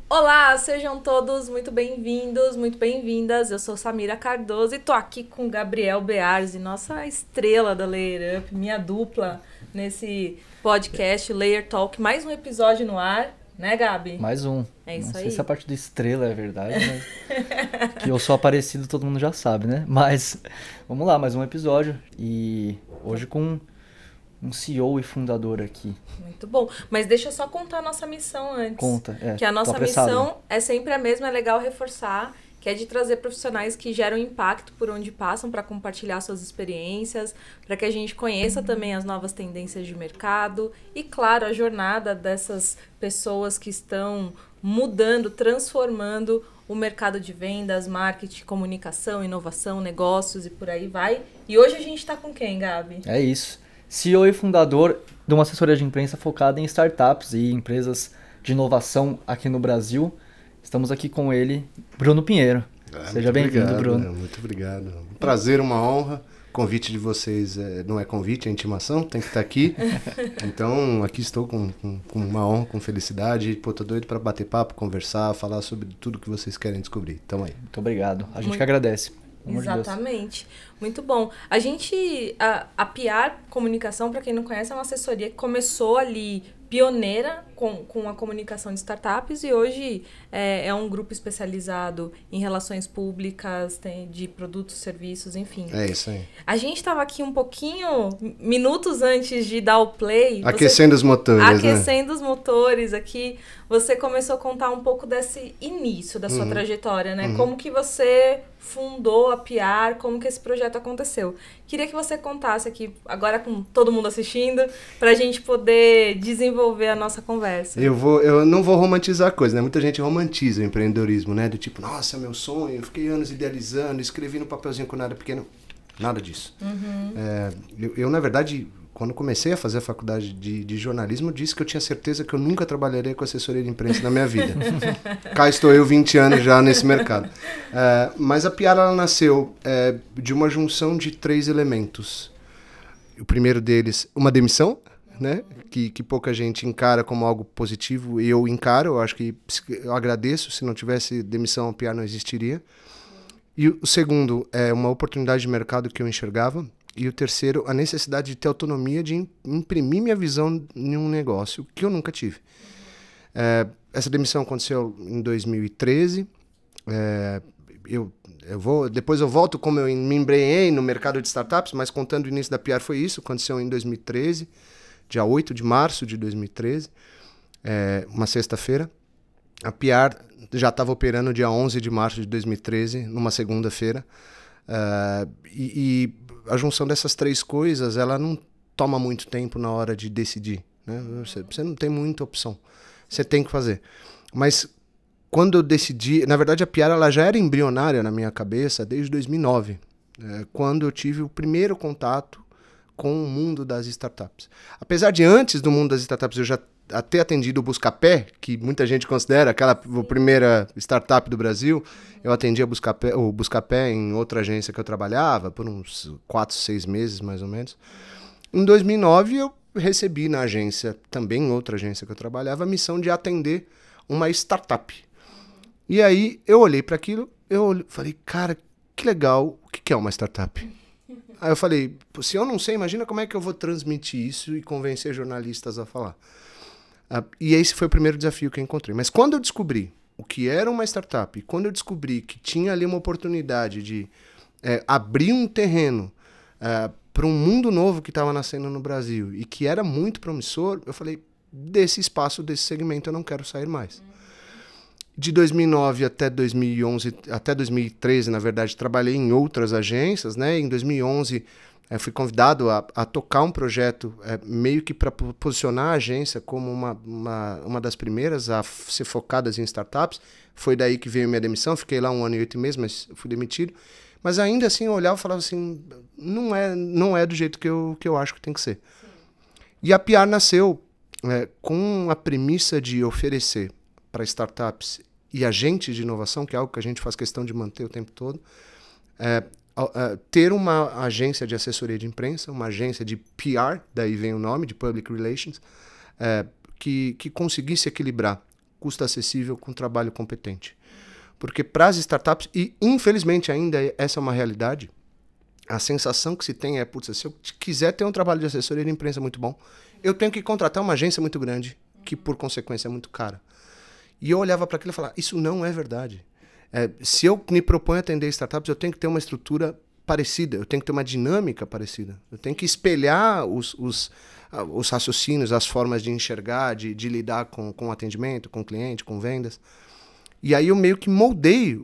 Olá, sejam todos muito bem-vindos, muito bem-vindas. Eu sou Samira Cardoso e tô aqui com Gabriel Bearzi, nossa estrela da Layer Up, minha dupla nesse podcast Layer Talk. Mais um episódio no ar, né, Gabi? Mais um. É Não isso sei aí. se a parte do estrela é verdade, mas que eu sou aparecido todo mundo já sabe, né? Mas vamos lá, mais um episódio. E hoje com um CEO e fundador aqui. Muito bom. Mas deixa eu só contar a nossa missão antes. Conta, Que a tô nossa apressado, né? missão é sempre a mesma, é legal reforçar, que é de trazer profissionais que geram impacto por onde passam para compartilhar suas experiências, para que a gente conheça também as novas tendências de mercado e, claro, a jornada dessas pessoas que estão mudando, transformando o mercado de vendas, marketing, comunicação, inovação, negócios e por aí vai. E hoje a gente está com quem, Gabi? É isso. CEO e fundador de uma assessoria de imprensa focada em startups e empresas de inovação aqui no Brasil. Estamos aqui com ele, Bruno Pinheiro. Seja bem-vindo, Bruno. Muito obrigado. Um prazer, uma honra. O convite de vocês não é convite, é intimação, tem que estar aqui. Então, aqui estou com uma honra, com felicidade. Pô, tô doido para bater papo, conversar, falar sobre tudo que vocês querem descobrir. Então aí. Muito obrigado. A gente que agradece. Pelo amor de Deus. Exatamente. Muito bom. A PR Comunicação, para quem não conhece, é uma assessoria que começou ali pioneira com a comunicação de startups e hoje é um grupo especializado em relações públicas, de produtos, serviços, enfim. É isso aí. A gente estava aqui um pouquinho, minutos antes de dar o play. Aquecendo os motores, Aquecendo os motores aqui. Você começou a contar um pouco desse início da sua trajetória, né? Como que você fundou a PR, como que esse projeto aconteceu. Queria que você contasse aqui, agora com todo mundo assistindo, para a gente poder desenvolver a nossa conversa. Eu não vou romantizar a coisa, né? Muita gente romantiza o empreendedorismo, né? Do tipo, nossa, meu sonho, eu fiquei anos idealizando, escrevi no papelzinho quando era pequeno. Nada disso. Eu, na verdade, quando comecei a fazer a faculdade de jornalismo, disse que eu tinha certeza que eu nunca trabalharia com assessoria de imprensa na minha vida. Cá estou eu, 20 anos já nesse mercado. Mas a PR, ela nasceu de uma junção de 3 elementos. O primeiro deles, uma demissão, né? Que pouca gente encara como algo positivo, e eu encaro, eu acho que eu agradeço, se não tivesse demissão a PR não existiria. E o segundo é uma oportunidade de mercado que eu enxergava. E o terceiro, a necessidade de ter autonomia de imprimir minha visão em um negócio, que eu nunca tive. Essa demissão aconteceu em 2013. Depois eu volto como eu me embrenhei no mercado de startups, mas contando o início da PR foi isso. Aconteceu em 2013, dia 8 de março de 2013, uma sexta-feira. A PR já estava operando dia 11 de março de 2013, numa segunda-feira. E a junção dessas 3 coisas, ela não toma muito tempo na hora de decidir, né? Você não tem muita opção. Você tem que fazer. Mas quando eu decidi... Na verdade, a PR ela já era embrionária na minha cabeça desde 2009, quando eu tive o primeiro contato com o mundo das startups. Apesar de antes do mundo das startups eu já ter atendido o Buscapé, que muita gente considera aquela primeira startup do Brasil, eu atendia o Buscapé em outra agência que eu trabalhava, por uns 4, 6 meses, mais ou menos. Em 2009, eu recebi na agência, também em outra agência que eu trabalhava, a missão de atender uma startup. E aí, eu olhei para aquilo, falei, cara, que legal, o que é uma startup? Aí eu falei, se eu não sei, imagina como é que eu vou transmitir isso e convencer jornalistas a falar. E esse foi o primeiro desafio que eu encontrei. Mas quando eu descobri o que era uma startup, e quando eu descobri que tinha ali uma oportunidade de abrir um terreno para um mundo novo que estava nascendo no Brasil e que era muito promissor, eu falei, desse espaço, desse segmento eu não quero sair mais. De 2009 até 2011, até 2013, na verdade, trabalhei em outras agências, né? Em 2011, fui convidado a tocar um projeto meio que para posicionar a agência como uma das primeiras a ser focadas em startups. Foi daí que veio minha demissão. Fiquei lá 1 ano e 8 meses, mas fui demitido. Mas ainda assim eu olhava e falava assim, não é do jeito que eu acho que tem que ser. Sim. E a PR nasceu com a premissa de oferecer para startups e agentes de inovação, que é algo que a gente faz questão de manter o tempo todo, ter uma agência de assessoria de imprensa, uma agência de PR, daí vem o nome, de Public Relations, que conseguisse equilibrar custo acessível com trabalho competente. Porque para as startups, e infelizmente ainda essa é uma realidade, a sensação que se tem é, putz, se eu quiser ter um trabalho de assessoria de imprensa muito bom, eu tenho que contratar uma agência muito grande, que por consequência é muito cara. E eu olhava para aquilo e falava, isso não é verdade. Se eu me proponho a atender startups, eu tenho que ter uma estrutura parecida, eu tenho que ter uma dinâmica parecida. Eu tenho que espelhar os raciocínios, as formas de enxergar, de lidar com atendimento, com cliente, com vendas. E aí eu meio que moldei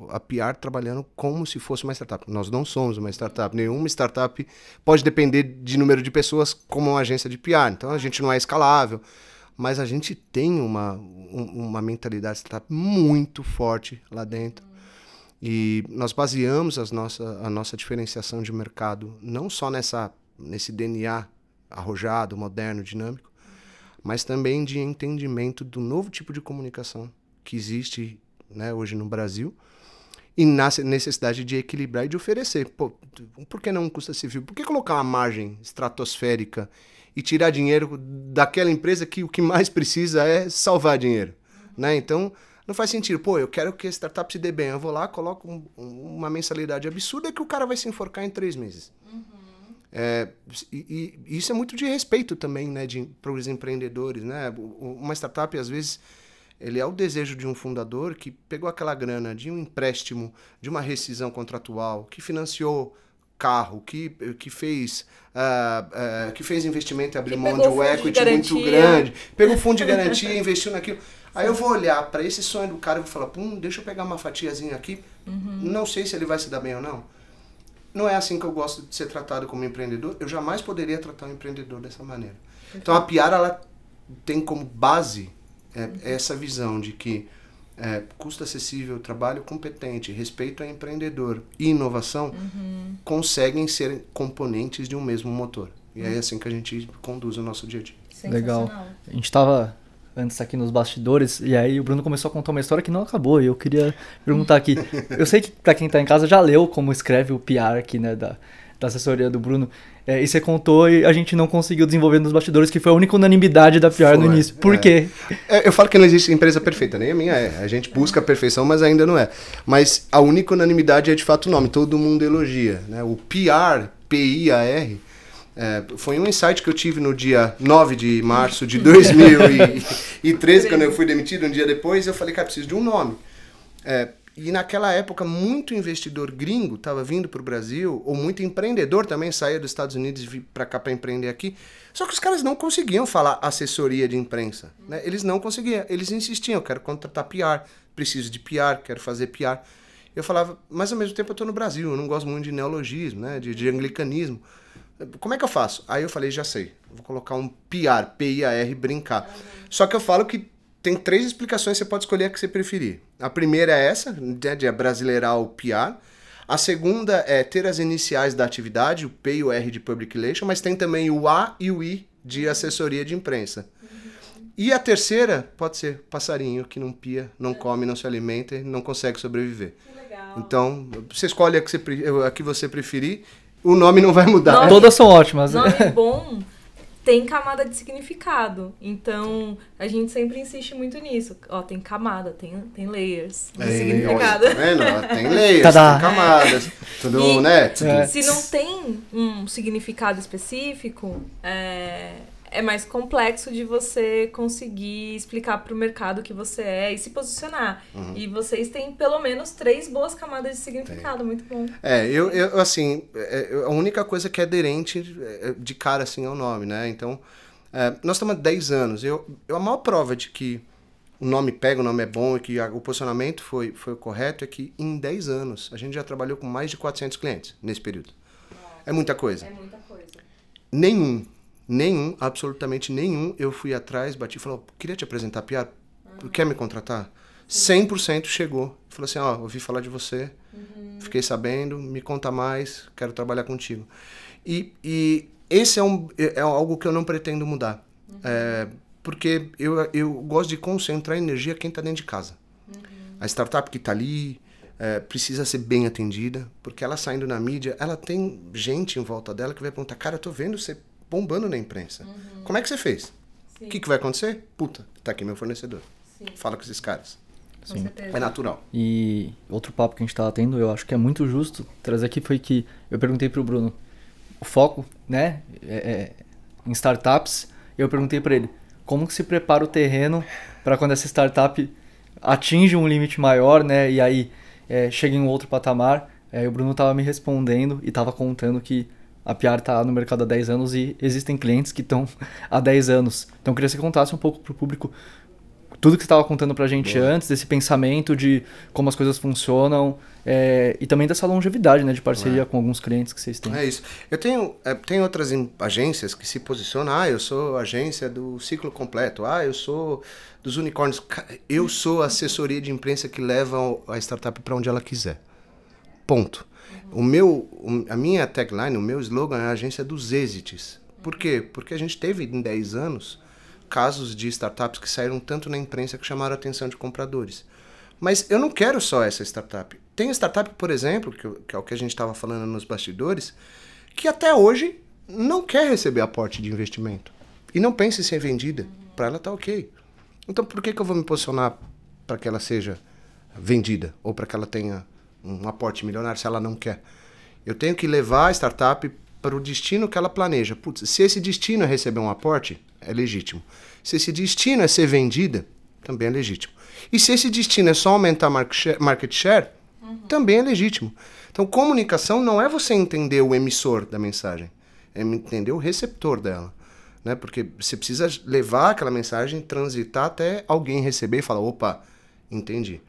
a PR trabalhando como se fosse uma startup. Nós não somos uma startup. Nenhuma startup pode depender de número de pessoas como uma agência de PR. Então a gente não é escalável. Mas a gente tem uma mentalidade startup muito forte lá dentro. E nós baseamos a nossa diferenciação de mercado não só nesse DNA arrojado, moderno, dinâmico, mas também de entendimento do novo tipo de comunicação que existe, né, hoje no Brasil, e na necessidade de equilibrar e de oferecer. Pô, por que não um custo acessível? Por que colocar uma margem estratosférica e tirar dinheiro daquela empresa que o que mais precisa é salvar dinheiro? Né? Então, não faz sentido. Pô, eu quero que a startup se dê bem. Eu vou lá, coloco uma mensalidade absurda que o cara vai se enforcar em 3 meses. E isso é muito de respeito também, né, para os empreendedores. Né? Uma startup, às vezes, ele é o desejo de um fundador que pegou aquela grana de um empréstimo, de uma rescisão contratual, que financiou carro, que fez investimento e abriu mão de um equity muito grande, pegou fundo de garantia e investiu naquilo. Aí eu vou olhar para esse sonho do cara e vou falar, deixa eu pegar uma fatiazinha aqui, não sei se ele vai se dar bem ou não. Não é assim que eu gosto de ser tratado como empreendedor, eu jamais poderia tratar um empreendedor dessa maneira. Então a PR, ela tem como base essa visão de que custo acessível, trabalho competente, respeito ao empreendedor e inovação conseguem ser componentes de um mesmo motor. E é assim que a gente conduz o nosso dia a dia. Legal. A gente estava antes aqui nos bastidores e aí o Bruno começou a contar uma história que não acabou e eu queria perguntar aqui. Eu sei que para quem está em casa já leu como escreve o PR aqui, né, da assessoria do Bruno. E você contou e a gente não conseguiu desenvolver nos bastidores, que foi a única unanimidade da PR no início. Por quê? Eu falo que não existe empresa perfeita, nem a minha é. A gente busca a perfeição, mas ainda não é. Mas a única unanimidade é de fato o nome, todo mundo elogia. Né? O PR, P-I-A-R, foi um insight que eu tive no dia 9 de março de 2013, quando eu fui demitido, um dia depois, eu falei, cara, preciso de um nome. E naquela época, muito investidor gringo estava vindo para o Brasil, ou muito empreendedor também saía dos Estados Unidos e vir para cá para empreender aqui. Só que os caras não conseguiam falar assessoria de imprensa. Né? Eles não conseguiam. Eles insistiam, eu quero contratar PR, preciso de PR, quero fazer PR. Eu falava, mas ao mesmo tempo eu estou no Brasil, eu não gosto muito de neologismo, né? de anglicanismo. Como é que eu faço? Aí eu falei, já sei, vou colocar um PR, P-I-A-R, brincar. Só que eu falo que tem 3 explicações, você pode escolher a que você preferir. A primeira é essa, de abrasileirar o PR. A segunda é ter as iniciais da atividade, o P e o R de Public Relation, mas tem também o A e o I de assessoria de imprensa. E a terceira pode ser passarinho, que não pia, não come, não se alimenta e não consegue sobreviver. Que legal. Então, você escolhe a que você preferir, o nome não vai mudar. Todas são ótimas. Nome bom tem camada de significado. Então, a gente sempre insiste muito nisso. Ó, tem camada, tem layers de significado. Tá vendo? Tem layers, tem camadas. Tudo, né? Se não tem um significado específico, é mais complexo de você conseguir explicar para o mercado o que você é e se posicionar. E vocês têm pelo menos 3 boas camadas de significado, muito bom. Eu assim, a única coisa que é aderente de cara assim é o nome, né? Então, nós estamos há 10 anos. A maior prova de que o nome pega, o nome é bom e que o posicionamento foi correto é que em 10 anos a gente já trabalhou com mais de 400 clientes nesse período. É muita coisa. É muita coisa. Absolutamente nenhum, eu fui atrás, bati e falou, queria te apresentar a PR, quer me contratar? 100% chegou. Falou assim, ouvi falar de você, fiquei sabendo, me conta mais, quero trabalhar contigo. E esse é algo que eu não pretendo mudar. Porque eu gosto de concentrar energia quem está dentro de casa. A startup que está ali precisa ser bem atendida, porque ela saindo na mídia, ela tem gente em volta dela que vai perguntar, cara, eu tô vendo você bombando na imprensa. Como é que você fez? O que vai acontecer? Puta, tá aqui meu fornecedor. Fala com esses caras. Sim. É natural. E outro papo que a gente estava tendo, eu acho que é muito justo trazer aqui, foi que eu perguntei para o Bruno o foco, né, em startups. Eu perguntei para ele como que se prepara o terreno para quando essa startup atinge um limite maior, né, e aí chega em um outro patamar. O Bruno estava me respondendo e estava contando que a PR está no mercado há 10 anos e existem clientes que estão há 10 anos. Então eu queria que você contasse um pouco para o público tudo que você estava contando pra gente antes, desse pensamento de como as coisas funcionam, e também dessa longevidade, né, de parceria com alguns clientes que vocês têm. É isso. Eu tenho outras agências que se posicionam, eu sou agência do ciclo completo, eu sou dos unicórnios, eu sou a assessoria de imprensa que leva a startup para onde ela quiser. Ponto. A minha tagline, o meu slogan é a agência dos êxitos. Por quê? Porque a gente teve em 10 anos casos de startups que saíram tanto na imprensa que chamaram a atenção de compradores. Mas eu não quero só essa startup. Tem startup, por exemplo, que é o que a gente estava falando nos bastidores, que até hoje não quer receber aporte de investimento. E não pensa em ser vendida. Para ela tá ok. Então por que eu vou me posicionar para que ela seja vendida? Ou para que ela tenha um aporte milionário se ela não quer? Eu tenho que levar a startup para o destino que ela planeja. Putz, se esse destino é receber um aporte, é legítimo. Se esse destino é ser vendida, também é legítimo. E se esse destino é só aumentar market share, também é legítimo. Então, comunicação não é você entender o emissor da mensagem, é entender o receptor dela. Né? Porque você precisa levar aquela mensagem, transitar até alguém receber e falar, opa, entendi.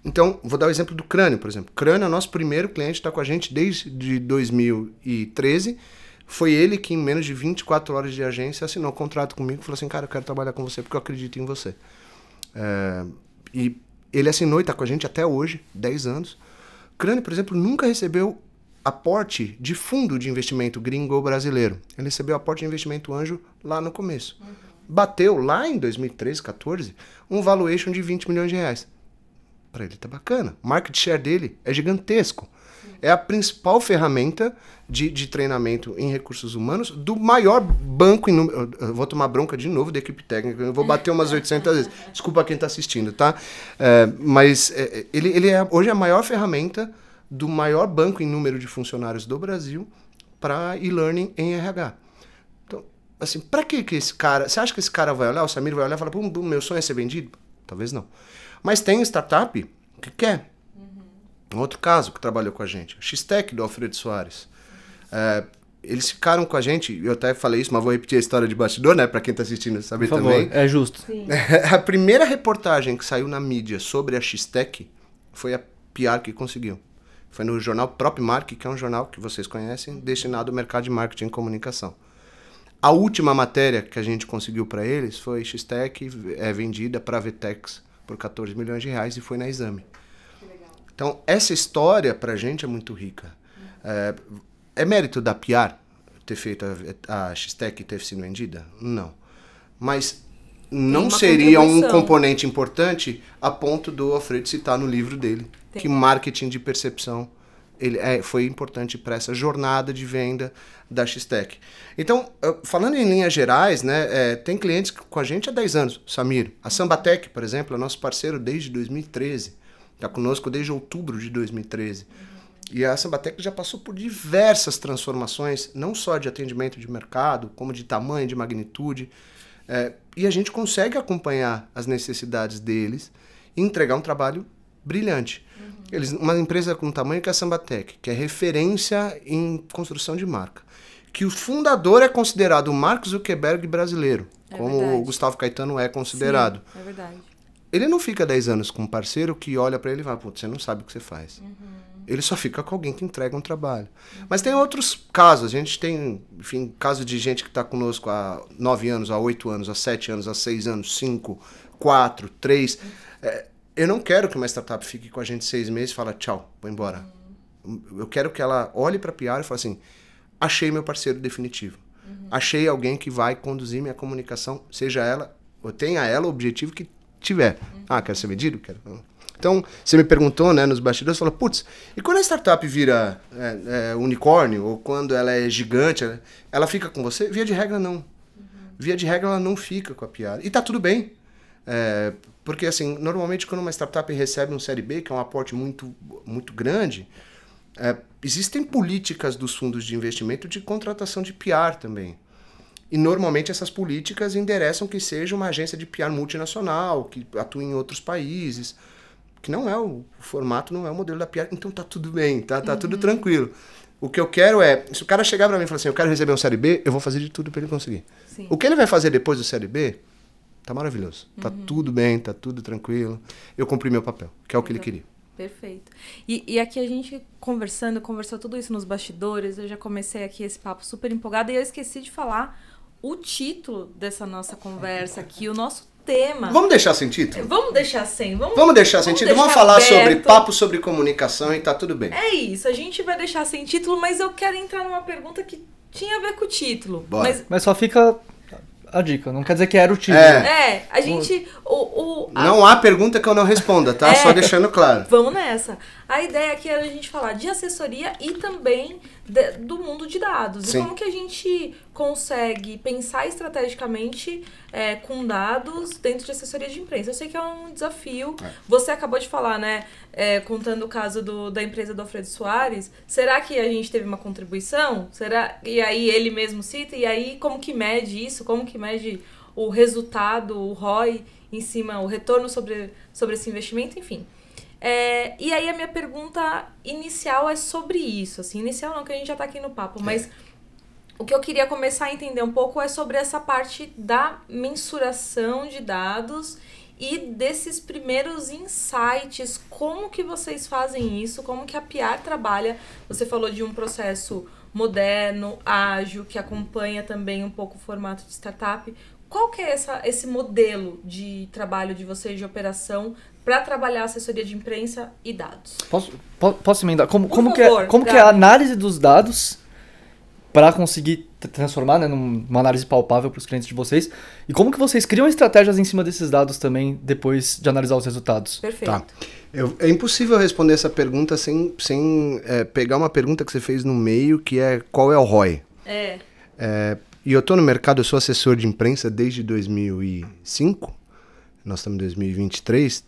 Então, vou dar o exemplo do Crânio, por exemplo. Crânio é o nosso primeiro cliente, está com a gente desde 2013. Foi ele que, em menos de 24 horas de agência, assinou um contrato comigo e falou assim, cara, eu quero trabalhar com você porque eu acredito em você. E ele assinou e está com a gente até hoje, 10 anos. Crânio, por exemplo, nunca recebeu aporte de fundo de investimento gringo ou brasileiro. Ele recebeu aporte de investimento anjo lá no começo. Bateu lá em 2013, 14, um valuation de 20 milhões de reais. Para ele tá bacana. O market share dele é gigantesco. É a principal ferramenta de treinamento em recursos humanos do maior banco em número. Eu vou tomar bronca de novo da equipe técnica. Eu vou bater umas 800 vezes. Desculpa quem está assistindo, tá? Mas ele é hoje a maior ferramenta do maior banco em número de funcionários do Brasil para e-learning em RH. Então, assim, para que esse cara... Você acha que esse cara vai olhar, o Samir vai olhar e falar, meu sonho é ser vendido? Talvez não. Mas tem startup que quer. Um outro caso que trabalhou com a gente, a X-Tech do Alfredo Soares. Eles ficaram com a gente, eu até falei isso, mas vou repetir a história de bastidor, né? Para quem está assistindo saber Por favor, também. é justo. A primeira reportagem que saiu na mídia sobre a X-Tech foi a PR que conseguiu. Foi no jornal PropMark, que é um jornal que vocês conhecem, destinado ao mercado de marketing e comunicação. A última matéria que a gente conseguiu para eles foi X-Tech vendida para a Vtex por 14 milhões de reais e foi na Exame. Então, essa história pra gente é muito rica. É mérito da PR ter feito a X-Tech e ter sido vendida? Não. Mas não seria um componente importante a ponto do Alfredo citar no livro dele que marketing de percepção foi importante para essa jornada de venda da X-Tech. Então, falando em linhas gerais, né, tem clientes com a gente há 10 anos. Samir, a Sambatec, por exemplo, é nosso parceiro desde 2013. Está conosco desde outubro de 2013. E a Sambatec já passou por diversas transformações, não só de atendimento de mercado, como de tamanho, de magnitude. E a gente consegue acompanhar as necessidades deles e entregar um trabalho brilhante. Uma empresa com tamanho que é a Sambatec, que é referência em construção de marca, que o fundador é considerado o Mark Zuckerberg brasileiro, como verdade. O Gustavo Caetano é considerado. Sim, é verdade. Ele não fica 10 anos com um parceiro que olha para ele e fala, putz, você não sabe o que você faz. Ele só fica com alguém que entrega um trabalho. Mas tem outros casos. A gente tem, enfim, caso de gente que está conosco há 9 anos, há 8 anos, há 7 anos, há 6 anos, 5, 4, 3. Eu não quero que uma startup fique com a gente 6 meses e fale, tchau, vou embora. Eu quero que ela olhe para a PR e fale assim, achei meu parceiro definitivo. Achei alguém que vai conduzir minha comunicação, seja ela, ou tenha ela o objetivo que tiver. Quero ser vendido? Quero. Então, você me perguntou, né, nos bastidores, você falou, putz, e quando a startup vira unicórnio, ou quando ela é gigante, ela fica com você? Via de regra, não. Via de regra, ela não fica com a PR. E tá tudo bem. Porque, assim, normalmente quando uma startup recebe um Série B, que é um aporte muito, muito grande, existem políticas dos fundos de investimento de contratação de PR também. E normalmente essas políticas endereçam que seja uma agência de PR multinacional, que atue em outros países, que não é o formato, não é o modelo da PR. Então tá tudo bem, tá tudo tranquilo. O que eu quero é, se o cara chegar pra mim e falar assim, eu quero receber um Série B, eu vou fazer de tudo pra ele conseguir. Sim. O que ele vai fazer depois do Série B, tá maravilhoso. Tá tudo bem, tá tudo tranquilo. Eu cumpri meu papel, que é o que ele queria. Perfeito. E aqui a gente conversou tudo isso nos bastidores, eu já comecei aqui esse papo super empolgada e eu esqueci de falar o título dessa nossa conversa aqui, o nosso tema. Vamos deixar sem título? Vamos deixar sem. Vamos deixar sem título. Vamos falar sobre papo sobre comunicação e tá tudo bem. É isso, a gente vai deixar sem título, mas eu quero entrar numa pergunta que tinha a ver com o título. Bora. Mas só fica a dica, não quer dizer que era o título. A gente... Não há pergunta que eu não responda, tá? Só deixando claro. Vamos nessa. A ideia aqui era a gente falar de assessoria e também do mundo de dados. Sim. E como que a gente consegue pensar estrategicamente com dados dentro de assessoria de imprensa. Eu sei que é um desafio. Você acabou de falar, né? Contando o caso da empresa do Alfredo Soares. Será que a gente teve uma contribuição? E aí ele mesmo cita. E aí como que mede isso? Como que mede o resultado, o ROI em cima, o retorno sobre esse investimento? Enfim. E aí a minha pergunta inicial é sobre isso. Assim, inicial não, que a gente já tá aqui no papo, mas o que eu queria começar a entender um pouco é sobre essa parte da mensuração de dados e desses primeiros insights. Como que vocês fazem isso? Como que a PR trabalha? Você falou de um processo moderno, ágil, que acompanha também um pouco o formato de startup. Qual que é esse modelo de trabalho de vocês, de operação, para trabalhar assessoria de imprensa e dados? Posso emendar? Como que é a análise dos dados para conseguir transformar, né, numa análise palpável para os clientes de vocês? E como que vocês criam estratégias em cima desses dados também, depois de analisar os resultados? Perfeito. Tá. É impossível responder essa pergunta sem pegar uma pergunta que você fez no meio, que é qual é o ROI? E eu estou no mercado, eu sou assessor de imprensa desde 2005, nós estamos em 2023,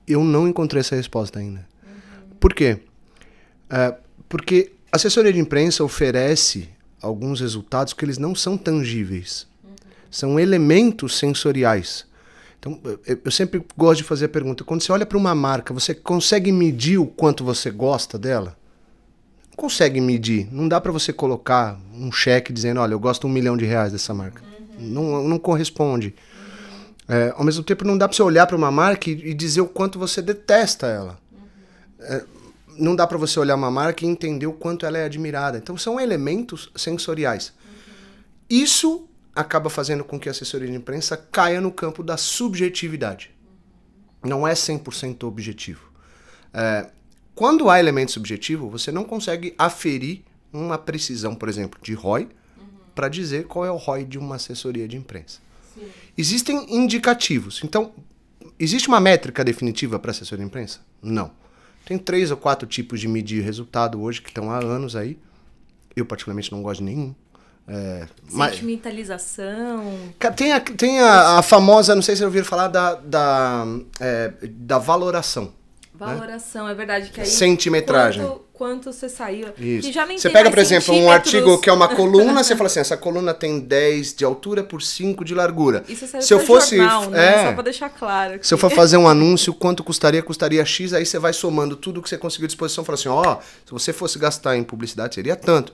eu não encontrei essa resposta ainda. Por quê? Porque a assessoria de imprensa oferece alguns resultados que eles não são tangíveis, são elementos sensoriais. Então, eu sempre gosto de fazer a pergunta, quando você olha para uma marca, você consegue medir o quanto você gosta dela? Consegue medir. Não dá para você colocar um cheque dizendo, olha, eu gosto R$1 milhão dessa marca. Não corresponde. Ao mesmo tempo, não dá para você olhar para uma marca e dizer o quanto você detesta ela. Não dá para você olhar uma marca e entender o quanto ela é admirada. Então, são elementos sensoriais. Isso acaba fazendo com que a assessoria de imprensa caia no campo da subjetividade. Não é 100% objetivo. Quando há elemento subjetivo, você não consegue aferir uma precisão, por exemplo, de ROI, para dizer qual é o ROI de uma assessoria de imprensa. Sim. Existem indicativos. Então, existe uma métrica definitiva para assessoria de imprensa? Não. Tem 3 ou 4 tipos de medir resultado hoje, que estão há anos aí. Eu, particularmente, não gosto de nenhum. Sentimentalização. Tem a famosa, não sei se vocês ouviram falar, da valoração. Valoração, né? É verdade. Que aí centimetragem. Quanto você saiu. Isso. Que já nem você pega, por exemplo, um artigo que é uma coluna, você fala assim, essa coluna tem 10 de altura por 5 de largura. Isso se eu fosse jornal, né? Só pra deixar claro. Se eu for fazer um anúncio, quanto custaria X, aí você vai somando tudo que você conseguiu à disposição, fala assim, se você fosse gastar em publicidade, seria tanto.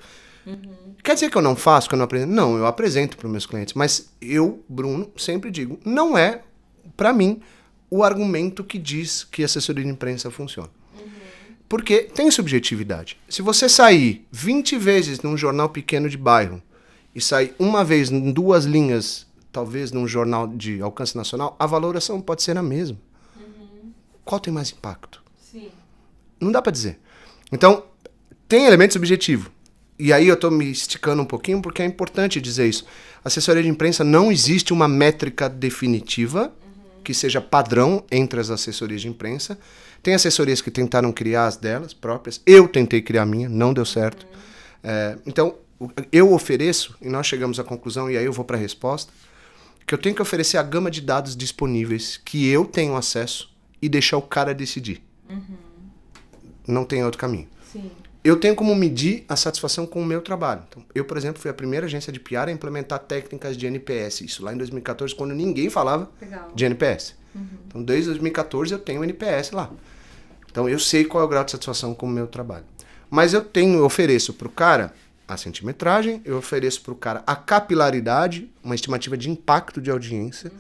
Quer dizer que eu não faço, que eu não apresento? Não, eu apresento para os meus clientes, mas eu, Bruno, sempre digo, não é, para mim, o argumento que diz que a assessoria de imprensa funciona. Porque tem subjetividade. Se você sair 20 vezes num jornal pequeno de bairro e sair uma vez em 2 linhas, talvez num jornal de alcance nacional, a valoração pode ser a mesma. Qual tem mais impacto? Sim. Não dá para dizer. Então, tem elemento subjetivo. E aí eu estou me esticando um pouquinho porque é importante dizer isso. A assessoria de imprensa não existe uma métrica definitiva que seja padrão entre as assessorias de imprensa. Tem assessorias que tentaram criar as delas próprias. Eu tentei criar a minha, não deu certo. Então, eu ofereço, e nós chegamos à conclusão, e aí eu vou para a resposta, que eu tenho que oferecer a gama de dados disponíveis que eu tenho acesso e deixar o cara decidir. Não tem outro caminho. Sim. Eu tenho como medir a satisfação com o meu trabalho. Então, eu, por exemplo, fui a primeira agência de PR a implementar técnicas de NPS. Isso lá em 2014, quando ninguém falava de NPS. Então, desde 2014 eu tenho NPS lá. Então, eu sei qual é o grau de satisfação com o meu trabalho. Mas eu ofereço para o cara a centimetragem, eu ofereço para o cara a capilaridade, uma estimativa de impacto de audiência,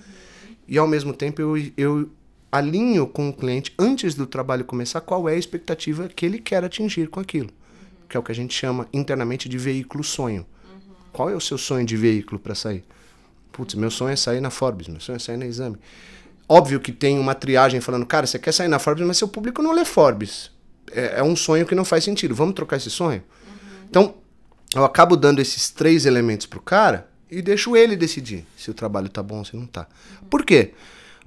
e ao mesmo tempo eu alinho com o cliente, antes do trabalho começar, qual é a expectativa que ele quer atingir com aquilo. Que é o que a gente chama internamente de veículo-sonho. Qual é o seu sonho de veículo para sair? Putz, meu sonho é sair na Forbes, meu sonho é sair na Exame. Óbvio que tem uma triagem falando, cara, você quer sair na Forbes, mas seu público não lê Forbes. É um sonho que não faz sentido. Vamos trocar esse sonho? Então, eu acabo dando esses 3 elementos pro cara e deixo ele decidir se o trabalho tá bom ou se não tá. Por quê?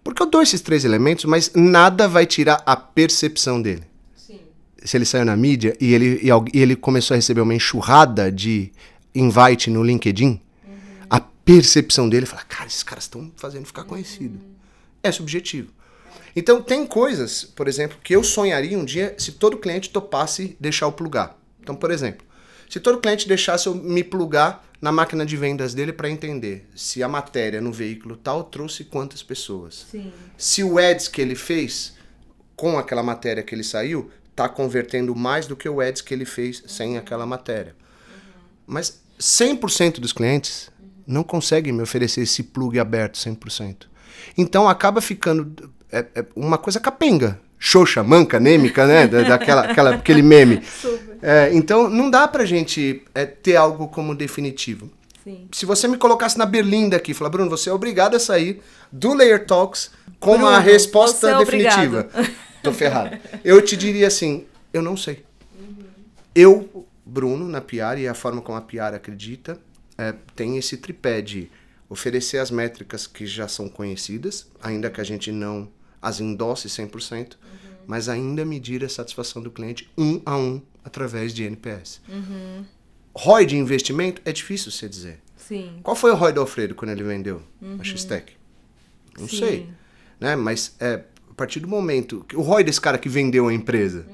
Porque eu dou esses 3 elementos, mas nada vai tirar a percepção dele. Sim. Se ele saiu na mídia e ele começou a receber uma enxurrada de invite no LinkedIn, a percepção dele, fala, cara, esses caras estão fazendo ficar conhecido. É subjetivo. Então, tem coisas, por exemplo, que eu sonharia um dia se todo cliente topasse deixar eu plugar. Então, por exemplo, se todo cliente deixasse eu me plugar na máquina de vendas dele para entender se a matéria no veículo tal trouxe quantas pessoas. Sim. Se o ads que ele fez com aquela matéria que ele saiu está convertendo mais do que o ads que ele fez sem aquela matéria. Mas 100% dos clientes não conseguem me oferecer esse plug aberto 100%. Então acaba ficando uma coisa capenga. Xoxa, manca, anêmica, né? Aquele meme. Então, não dá pra gente ter algo como definitivo. Sim. Se você me colocasse na berlinda aqui e falar, Bruno, você é obrigado a sair do Layer Talks com Bruno, uma resposta você é definitiva. obrigado. Tô ferrado. Eu te diria assim, eu não sei. Eu, Bruno, na PR, e a forma como a PR acredita, tem esse tripé de oferecer as métricas que já são conhecidas, ainda que a gente não as endosse 100%, mas ainda medir a satisfação do cliente 1 a 1 através de NPS. ROI de investimento é difícil você dizer. Sim. Qual foi o ROI do Alfredo quando ele vendeu a X-Tech? Não Sim. sei. Né? Mas a partir do momento... O ROI desse cara que vendeu a empresa.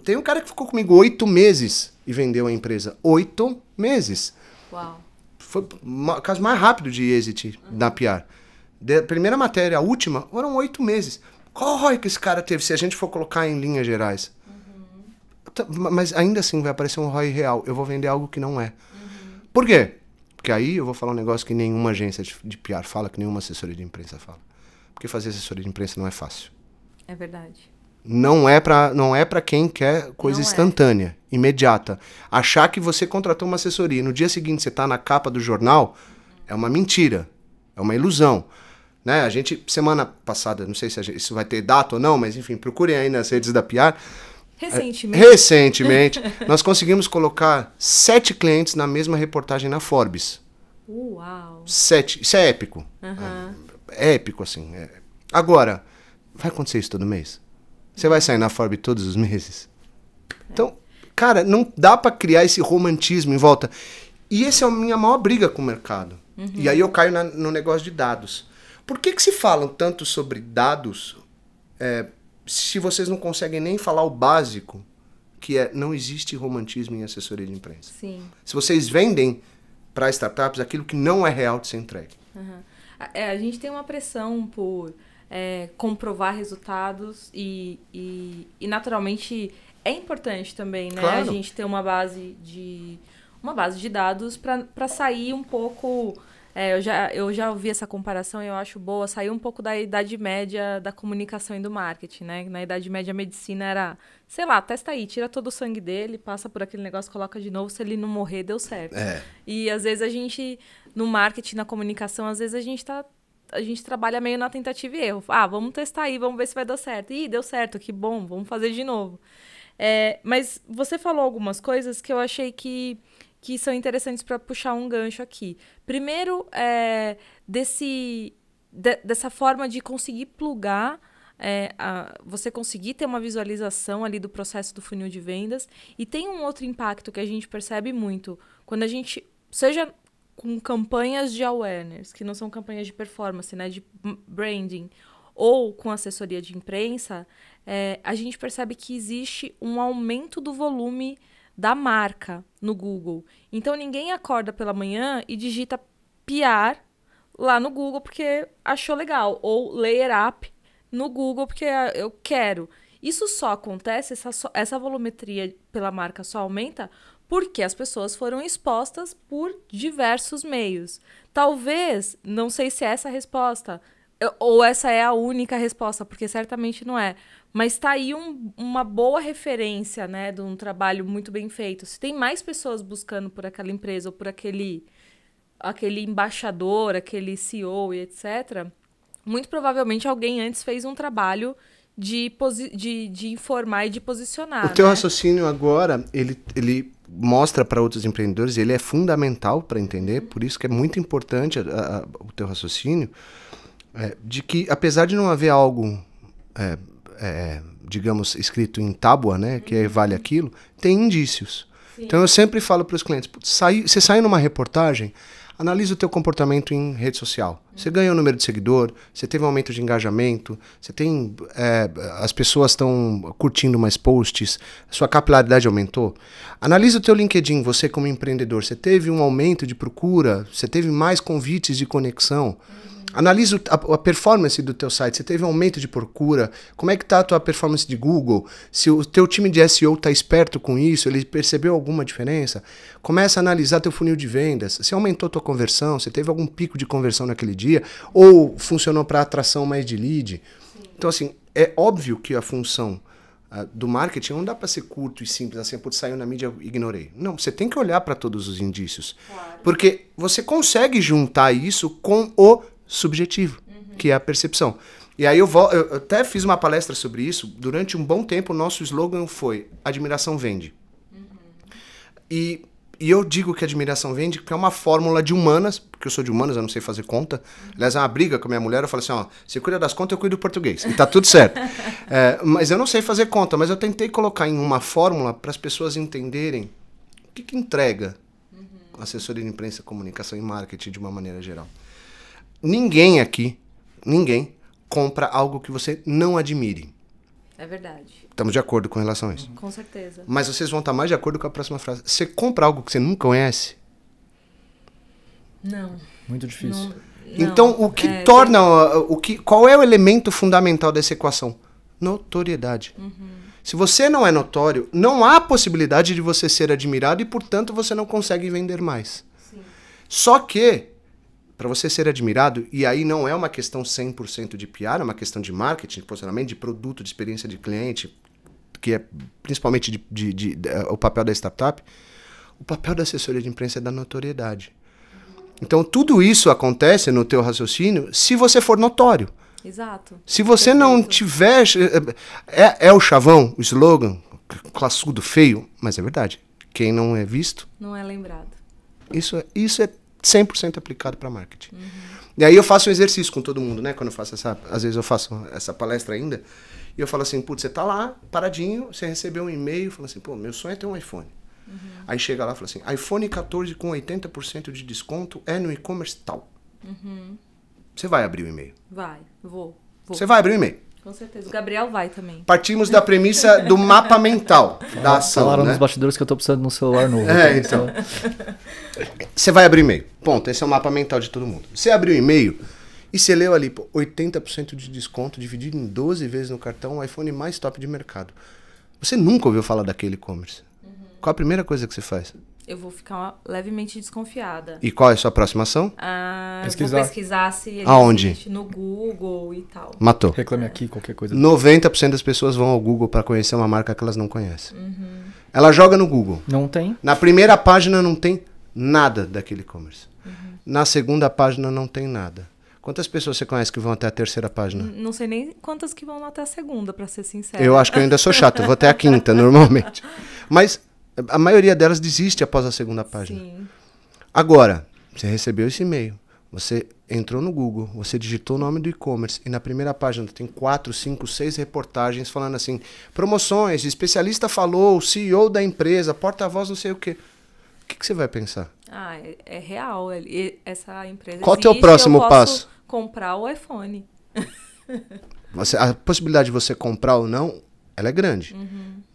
Tem um cara que ficou comigo 8 meses e vendeu a empresa. 8 meses. Uau. Foi o caso mais rápido de exit da PR. Da primeira matéria, a última, foram 8 meses. Qual o ROI que esse cara teve, se a gente for colocar em linhas gerais? Mas ainda assim vai aparecer um ROI real. Eu vou vender algo que não é. Por quê? Porque aí eu vou falar um negócio que nenhuma agência de PR fala, que nenhuma assessoria de imprensa fala. Porque fazer assessoria de imprensa não é fácil. É verdade. Não é pra quem quer coisa instantânea, imediata. Achar que você contratou uma assessoria e no dia seguinte você tá na capa do jornal é uma mentira. É uma ilusão. Né? A gente, semana passada, não sei se isso vai ter data ou não, mas enfim, procurem aí nas redes da PR. Recentemente, nós conseguimos colocar 7 clientes na mesma reportagem na Forbes. Uau! 7. Isso é épico. É épico, assim. Agora, vai acontecer isso todo mês? Você vai sair na Forbes todos os meses? Então, cara, não dá pra criar esse romantismo em volta. E essa é a minha maior briga com o mercado. E aí eu caio no negócio de dados. Por que se falam tanto sobre dados se vocês não conseguem nem falar o básico, que não existe romantismo em assessoria de imprensa? Sim. Se vocês vendem para startups aquilo que não é real de ser entregue. A gente tem uma pressão por comprovar resultados e naturalmente é importante também, né? Claro. A gente ter uma base de dados para sair um pouco... eu já ouvi essa comparação e eu acho boa, sair um pouco da idade média da comunicação e do marketing, né? Na idade média a medicina era, sei lá, testa aí, tira todo o sangue dele, passa por aquele negócio, coloca de novo, se ele não morrer, deu certo. E às vezes a gente, no marketing, na comunicação, às vezes a gente trabalha meio na tentativa e erro. Vamos testar aí, vamos ver se vai dar certo. Ih, deu certo, que bom, vamos fazer de novo. Mas você falou algumas coisas que eu achei que são interessantes para puxar um gancho aqui. Primeiro, dessa forma de conseguir plugar, você conseguir ter uma visualização ali do processo do funil de vendas. E tem um outro impacto que a gente percebe muito. Quando a gente, seja com campanhas de awareness, que não são campanhas de performance, né, de branding, ou com assessoria de imprensa, a gente percebe que existe um aumento do volume da marca no Google. Então, ninguém acorda pela manhã e digita PR lá no Google porque achou legal, ou layer up no Google porque eu quero. Isso só acontece, essa volumetria pela marca só aumenta porque as pessoas foram expostas por diversos meios. Talvez, não sei se é essa a resposta, ou essa é a única resposta, porque certamente não é. Mas está aí uma boa referência, né, de um trabalho muito bem feito. Se tem mais pessoas buscando por aquela empresa ou por aquele embaixador, aquele CEO e etc., muito provavelmente alguém antes fez um trabalho de informar e de posicionar. O teu raciocínio agora, ele mostra para outros empreendedores, ele é fundamental para entender, por isso que é muito importante o teu raciocínio, de que apesar de não haver algo, digamos, escrito em tábua, né, que vale aquilo, tem indícios. Sim. Então eu sempre falo para os clientes, você saiu numa reportagem, analisa o teu comportamento em rede social. Você ganhou o número de seguidor, você teve um aumento de engajamento, você tem, as pessoas estão curtindo mais posts, sua capilaridade aumentou. Analisa o teu LinkedIn, você como empreendedor, você teve um aumento de procura, você teve mais convites de conexão. Analisa a performance do teu site, você teve um aumento de procura, como é que está a tua performance de Google, se o teu time de SEO está esperto com isso, ele percebeu alguma diferença, começa a analisar teu funil de vendas, se aumentou tua conversão, se teve algum pico de conversão naquele dia, ou funcionou para atração mais de lead. Sim. Então assim, é óbvio que a função do marketing não dá para ser curto e simples, assim, putz, saiu na mídia, ignorei. Não, você tem que olhar para todos os indícios, claro. Porque você consegue juntar isso com o subjetivo, que é a percepção. E aí eu até fiz uma palestra sobre isso. Durante um bom tempo, o nosso slogan foi admiração vende. E eu digo que admiração vende porque é uma fórmula de humanas, porque eu sou de humanas, eu não sei fazer conta. Aliás, é uma briga com a minha mulher, eu falo assim, ó, você cuida das contas, eu cuido do português. E tá tudo certo. Mas eu não sei fazer conta, mas eu tentei colocar em uma fórmula para as pessoas entenderem o que entrega assessoria de imprensa, comunicação e marketing de uma maneira geral. Ninguém compra algo que você não admire. É verdade. Estamos de acordo com relação a isso. Com certeza. Mas vocês vão estar mais de acordo com a próxima frase. Você compra algo que você não conhece? Não. Muito difícil. Não, então, o que torna... qual é o elemento fundamental dessa equação? Notoriedade. Se você não é notório, não há possibilidade de você ser admirado e, portanto, você não consegue vender mais. Sim. Só que, para você ser admirado, e aí não é uma questão 100% de PR, é uma questão de marketing, de posicionamento, de produto, de experiência de cliente, que é principalmente o papel da startup, o papel da assessoria de imprensa é da notoriedade. Então, tudo isso acontece no teu raciocínio se você for notório. Exato. Se você não tiver... É o chavão, o slogan, classudo, feio, mas é verdade. Quem não é visto... não é lembrado. Isso é 100% aplicado para marketing. E aí eu faço um exercício com todo mundo, né? Quando eu faço às vezes eu faço essa palestra ainda, e eu falo assim, putz, você tá lá, paradinho, você recebeu um e-mail, fala assim, pô, meu sonho é ter um iPhone. Aí chega lá e fala assim, iPhone 14 com 80% de desconto é no e-commerce tal. Você vai abrir o e-mail? Vai, vou. Você vai abrir o e-mail? Com certeza. O Gabriel vai também. Partimos da premissa do mapa mental da ação. Falaram né? nos bastidores que eu tô precisando de um celular novo. Então. Você vai abrir o e-mail. Ponto. Esse é o mapa mental de todo mundo. Você abriu o e-mail e você leu ali, pô, 80% de desconto dividido em 12 vezes no cartão, o iPhone mais top de mercado. Você nunca ouviu falar daquele e-commerce. Qual a primeira coisa que você faz? Eu vou ficar levemente desconfiada. E qual é a sua próxima ação? Pesquisar. Vou pesquisar se ele Aonde? existe no Google e tal. Matou. Reclame aqui, qualquer coisa. 90% das pessoas vão ao Google para conhecer uma marca que elas não conhecem. Ela joga no Google. Não tem? Na primeira página não tem nada daquele e-commerce. Na segunda página não tem nada. Quantas pessoas você conhece que vão até a terceira página? Não sei nem quantas que vão até a segunda, para ser sincero. Eu acho que eu ainda sou chato, eu vou até a quinta, normalmente. Mas a maioria delas desiste após a segunda página. Sim. Agora, você recebeu esse e-mail, você entrou no Google, você digitou o nome do e-commerce e na primeira página tem 4, 5, 6 reportagens falando assim, promoções, especialista falou, CEO da empresa, porta-voz não sei o quê. O que você vai pensar? É real. Essa empresa Qual o existe, teu próximo eu posso passo? comprar o iPhone. A possibilidade de você comprar ou não, ela é grande.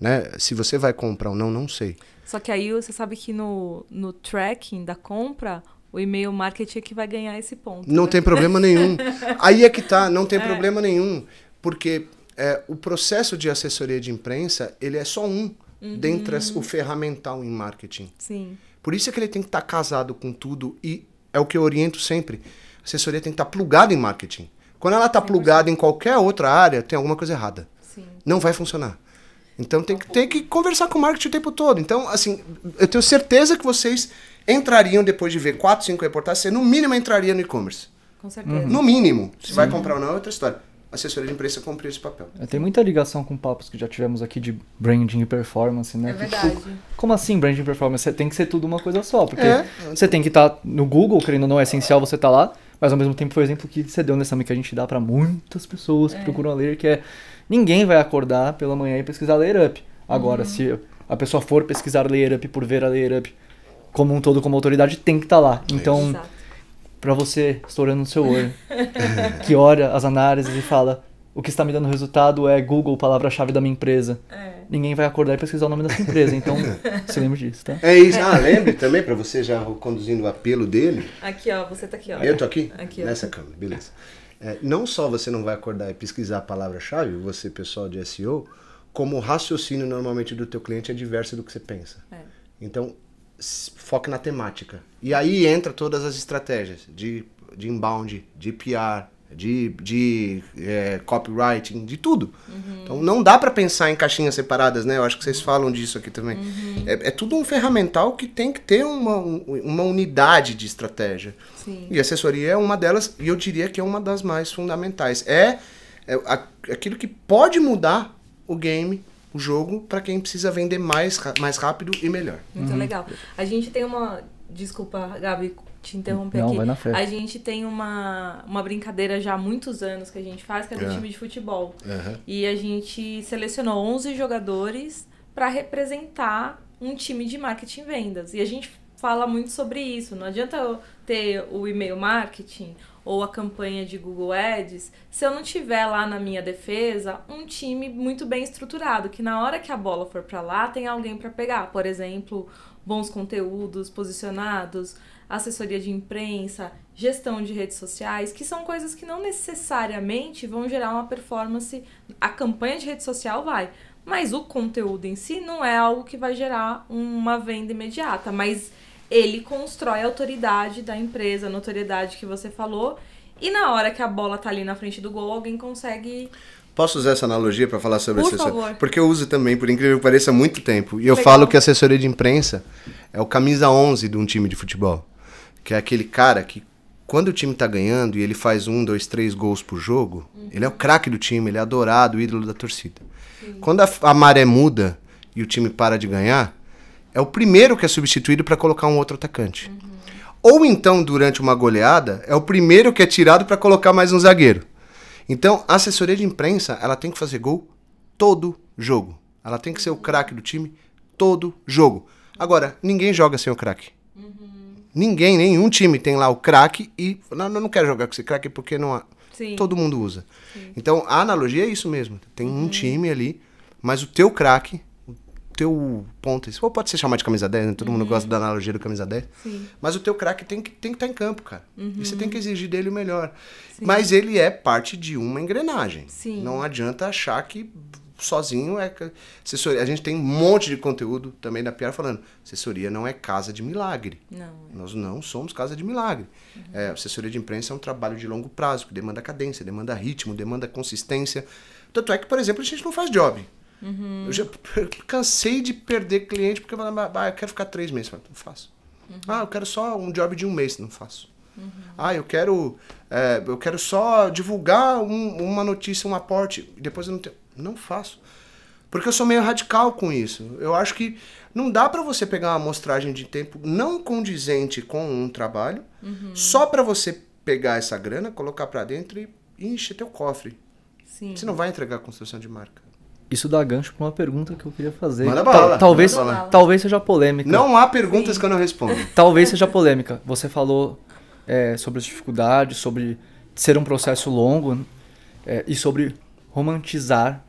Né? Se você vai comprar ou não, não sei. Só que aí você sabe que no tracking da compra, o e-mail marketing é que vai ganhar esse ponto. Não né? tem problema nenhum. Aí é que tá, não tem problema nenhum. Porque o processo de assessoria de imprensa, ele é só um dentre o ferramental em marketing. Sim. Por isso é que ele tem que estar casado com tudo e é o que eu oriento sempre. A assessoria tem que estar plugada em marketing. Quando ela está plugada em qualquer outra área, tem alguma coisa errada. Sim. Não vai funcionar. Então tem que conversar com o marketing o tempo todo. Então, assim, eu tenho certeza que vocês entrariam, depois de ver 4, 5 reportagens, você no mínimo entraria no e-commerce. Com certeza. No mínimo. Se vai comprar ou não é outra história. A assessoria de imprensa cumprir esse papel. Tem muita ligação com papos que já tivemos aqui de branding e performance, né? É verdade. Como assim branding e performance? Tem que ser tudo uma coisa só, porque você tem que estar no Google, querendo ou não, é essencial você estar lá, mas ao mesmo tempo foi o exemplo que você deu nessa que a gente dá para muitas pessoas que procuram a Layer, que é ninguém vai acordar pela manhã e pesquisar Layer Up. Agora, se a pessoa for pesquisar Layer Up por ver a Layer Up como um todo, como autoridade, tem que estar lá. Então, para você, estourando no seu olho, que olha as análises e fala, o que está me dando resultado é Google, palavra-chave da minha empresa. Ninguém vai acordar e pesquisar o nome dessa empresa, então se lembre disso, tá? É isso. Lembre também, para você já conduzindo o apelo dele. Aqui, ó, você tá aqui, ó. Eu tô aqui? Aqui, ó. Nessa câmera, beleza. Não só você não vai acordar e pesquisar a palavra-chave, você, pessoal de SEO, como o raciocínio normalmente do teu cliente é diverso do que você pensa. Então, foque na temática. E aí entra todas as estratégias de inbound, de PR, de copywriting, de tudo. Então não dá para pensar em caixinhas separadas, né? Eu acho que vocês falam disso aqui também. É tudo um ferramental que tem que ter uma unidade de estratégia. Sim. E a assessoria é uma delas, e eu diria que é uma das mais fundamentais. Aquilo que pode mudar o game, o jogo, para quem precisa vender mais rápido e melhor. Muito legal. A gente tem uma... Desculpa, Gabi, te interromper aqui. Vai na fé. A gente tem uma brincadeira já há muitos anos que a gente faz, que é do time de futebol. E a gente selecionou 11 jogadores para representar um time de marketing e vendas. E a gente fala muito sobre isso. Não adianta eu ter o e-mail marketing ou a campanha de Google Ads se eu não tiver lá na minha defesa um time muito bem estruturado, que na hora que a bola for para lá tem alguém para pegar. Por exemplo, bons conteúdos posicionados, assessoria de imprensa, gestão de redes sociais, que são coisas que não necessariamente vão gerar uma performance. A campanha de rede social vai, mas o conteúdo em si não é algo que vai gerar uma venda imediata, mas ele constrói a autoridade da empresa, a notoriedade que você falou, e na hora que a bola tá ali na frente do gol, alguém consegue... Posso usar essa analogia para falar sobre assessoria? Por favor. Porque eu uso também, por incrível que pareça, há muito tempo. E eu Legal. falo que a assessoria de imprensa é o camisa 11 de um time de futebol. Que é aquele cara que, quando o time tá ganhando e ele faz 1, 2, 3 gols por jogo, ele é o craque do time, ele é adorado, o ídolo da torcida. Quando a maré muda e o time para de ganhar, é o primeiro que é substituído para colocar um outro atacante. Ou então, durante uma goleada, é o primeiro que é tirado para colocar mais um zagueiro. Então, a assessoria de imprensa, ela tem que fazer gol todo jogo. Ela tem que ser o craque do time todo jogo. Agora, ninguém joga sem o craque. Nenhum time tem lá o craque e... Não quero jogar com esse craque porque não há... Sim. Todo mundo usa. Sim. Então, a analogia é isso mesmo. Tem um time ali, mas o teu craque, o teu ponta... Ou pode ser chamado de camisa 10, né? Todo mundo gosta da analogia do camisa 10. Sim. Mas o teu craque tem que estar em campo, cara. E você tem que exigir dele o melhor. Sim. Mas ele é parte de uma engrenagem. Sim. Não adianta achar que sozinho é... Assessoria. A gente tem um monte de conteúdo também da PR falando, assessoria não é casa de milagre. Não. Nós não somos casa de milagre. Assessoria de imprensa é um trabalho de longo prazo, que demanda cadência, demanda ritmo, demanda consistência. Tanto é que, por exemplo, a gente não faz job. Eu já cansei de perder cliente porque eu falo, eu quero ficar 3 meses. Eu falo, não faço. Eu quero só um job de 1 mês. Não faço. Eu quero só divulgar uma notícia, um aporte. E depois eu não tenho. Não faço. Porque eu sou meio radical com isso. Eu acho que não dá pra você pegar uma amostragem de tempo não condizente com um trabalho, só pra você pegar essa grana, colocar pra dentro e encher teu cofre. Sim. Você não vai entregar a construção de marca. Isso dá gancho para uma pergunta que eu queria fazer. Manda bala. Talvez seja polêmica. Não há perguntas que eu não respondo. Talvez seja polêmica. Você falou sobre as dificuldades, sobre ser um processo longo e sobre romantizar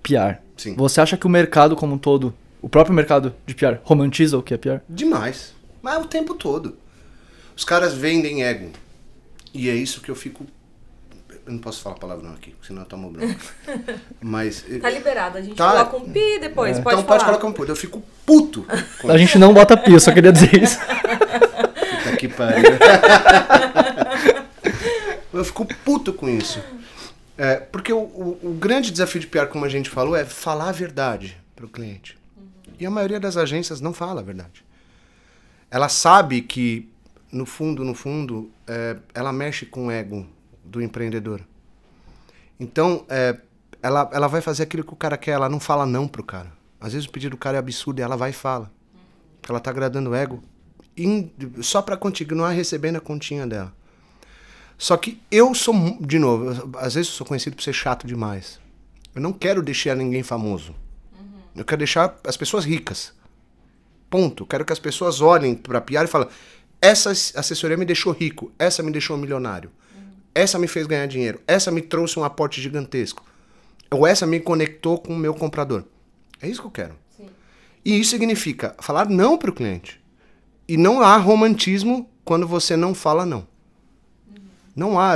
PR. Sim. Você acha que o mercado como um todo, o próprio mercado de PR, romantiza o que é PR? Demais. Mas o tempo todo. Os caras vendem ego. E é isso que eu fico... Eu não posso falar palavrão aqui, senão eu tomo bronca. Mas... Tá liberado, a gente coloca um pi depois, pode então falar. pode colocar um pi. Eu fico puto. A gente não bota pi, eu só queria dizer isso. Puta que pariu. Eu fico puto com isso. Porque o grande desafio de PR, como a gente falou, é falar a verdade para o cliente. E a maioria das agências não fala a verdade. Ela sabe que, no fundo, ela mexe com o ego do empreendedor. Então, ela vai fazer aquilo que o cara quer, ela não fala não pro cara. Às vezes o pedido do cara é absurdo e ela vai e fala. Porque ela tá agradando o ego só para continuar recebendo a continha dela. Só que eu sou, de novo, às vezes eu sou conhecido por ser chato demais. Eu não quero deixar ninguém famoso. Eu quero deixar as pessoas ricas. Ponto. Eu quero que as pessoas olhem para a PR e falem: essa assessoria me deixou rico, essa me deixou milionário, essa me fez ganhar dinheiro, essa me trouxe um aporte gigantesco, ou essa me conectou com o meu comprador. É isso que eu quero. Sim. E isso significa falar não para o cliente. E não há romantismo quando você não fala não. Não há,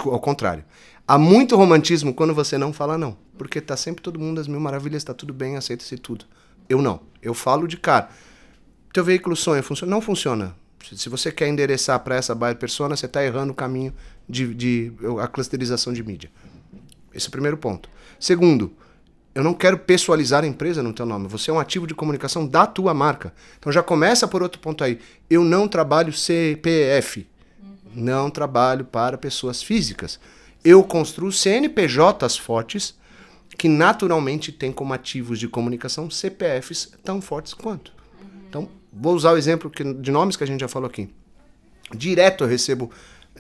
ao contrário. Há muito romantismo quando você não fala não. Porque tá sempre todo mundo às mil maravilhas, tá tudo bem, aceita-se tudo. Eu não. Eu falo de cara. Teu veículo sonha, funciona? Não funciona. Se você quer endereçar para essa buyer persona, você tá errando o caminho a clusterização de mídia. Esse é o primeiro ponto. Segundo, eu não quero pessoalizar a empresa no teu nome. Você é um ativo de comunicação da tua marca. Então já começa por outro ponto aí. Eu não trabalho CPF. Não trabalho para pessoas físicas. Eu construo CNPJs fortes que naturalmente têm como ativos de comunicação CPFs tão fortes quanto. Então, vou usar o exemplo de nomes que a gente já falou aqui. Direto eu recebo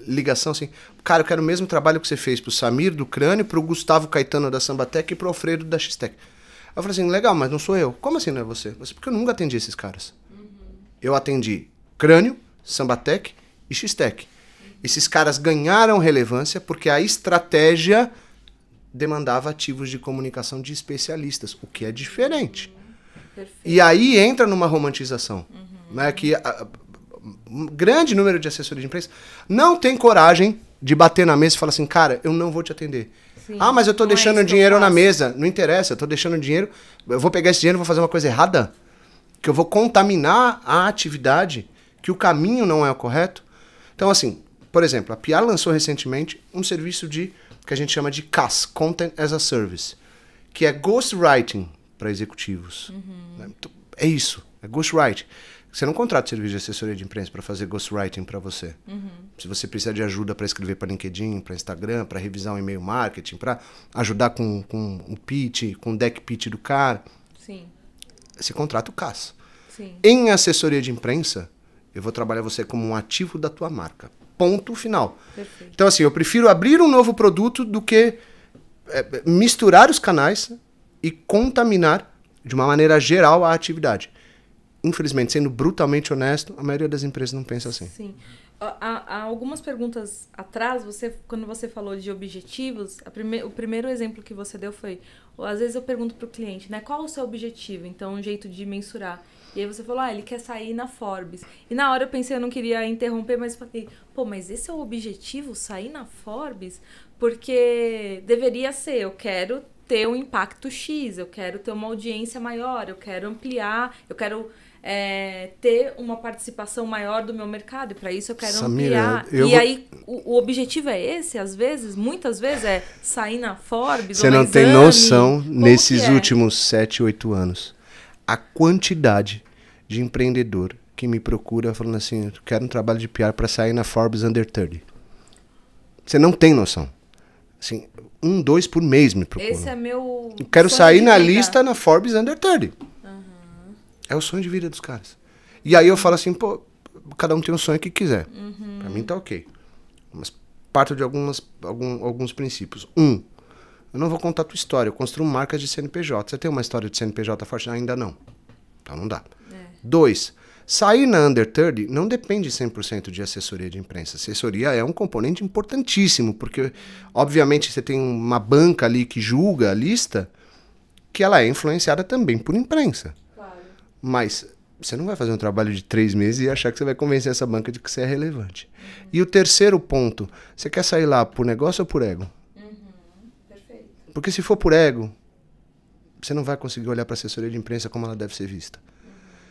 ligação assim: cara, eu quero o mesmo trabalho que você fez pro Samir do Crânio, pro Gustavo Caetano da Sambatec e pro Alfredo da X-Tech. Eu falei assim: legal, mas não sou eu. Como assim não é você? Porque eu nunca atendi esses caras. Eu atendi Crânio, Sambatec e X-Tech. Esses caras ganharam relevância porque a estratégia demandava ativos de comunicação de especialistas, o que é diferente. E aí entra numa romantização. Né, que um grande número de assessores de imprensa não tem coragem de bater na mesa e falar assim: cara, eu não vou te atender. Sim, mas eu tô deixando dinheiro na mesa. Não interessa, eu tô deixando dinheiro. Eu vou pegar esse dinheiro e vou fazer uma coisa errada? Que eu vou contaminar a atividade, que o caminho não é o correto? Então, assim, por exemplo, a PR lançou recentemente um serviço que a gente chama de CAS, Content as a Service, que é ghostwriting para executivos. É isso, é ghostwriting. Você não contrata serviço de assessoria de imprensa para fazer ghostwriting para você. Se você precisa de ajuda para escrever para LinkedIn, para Instagram, para revisar um e-mail marketing, para ajudar com o pitch, com o deck pitch do cara, sim, você contrata o CAS. Sim. Em assessoria de imprensa, eu vou trabalhar você como um ativo da tua marca. Ponto final. Perfeito. Então, assim, eu prefiro abrir um novo produto do que misturar os canais e contaminar de uma maneira geral a atividade. Infelizmente, sendo brutalmente honesto, a maioria das empresas não pensa assim. Sim. Há algumas perguntas atrás, quando você falou de objetivos, o primeiro exemplo que você deu foi, às vezes eu pergunto para o cliente, né, qual o seu objetivo? Então, um jeito de mensurar. E aí você falou, ele quer sair na Forbes. E na hora eu pensei, eu não queria interromper, mas falei, mas esse é o objetivo, sair na Forbes? Porque deveria ser, eu quero ter um impacto X, eu quero ter uma audiência maior, eu quero ampliar, eu quero ter uma participação maior do meu mercado, e para isso eu quero ampliar. E aí, o objetivo é esse, às vezes, muitas vezes, é sair na Forbes. Você não tem noção, nesses últimos 7, 8 anos, a quantidade de empreendedor que me procura falando assim: eu quero um trabalho de PR para sair na Forbes Under 30. Você não tem noção. Assim, 1, 2 por mês me procuram. Esse é meu... Eu quero sair na lista na Forbes Under 30. É o sonho de vida dos caras. E aí eu falo assim, cada um tem um sonho que quiser. Pra mim tá ok. Mas parto de alguns princípios. Eu não vou contar a tua história, eu construo marcas de CNPJ. Você tem uma história de CNPJ forte? Ainda não. Então não dá. 2, sair na Under 30 não depende 100% de assessoria de imprensa. Assessoria é um componente importantíssimo, porque, obviamente, você tem uma banca ali que julga a lista, que ela é influenciada também por imprensa. Claro. Mas você não vai fazer um trabalho de 3 meses e achar que você vai convencer essa banca de que você é relevante. E o terceiro ponto, você quer sair lá por negócio ou por ego? Perfeito. Porque se for por ego, você não vai conseguir olhar para a assessoria de imprensa como ela deve ser vista.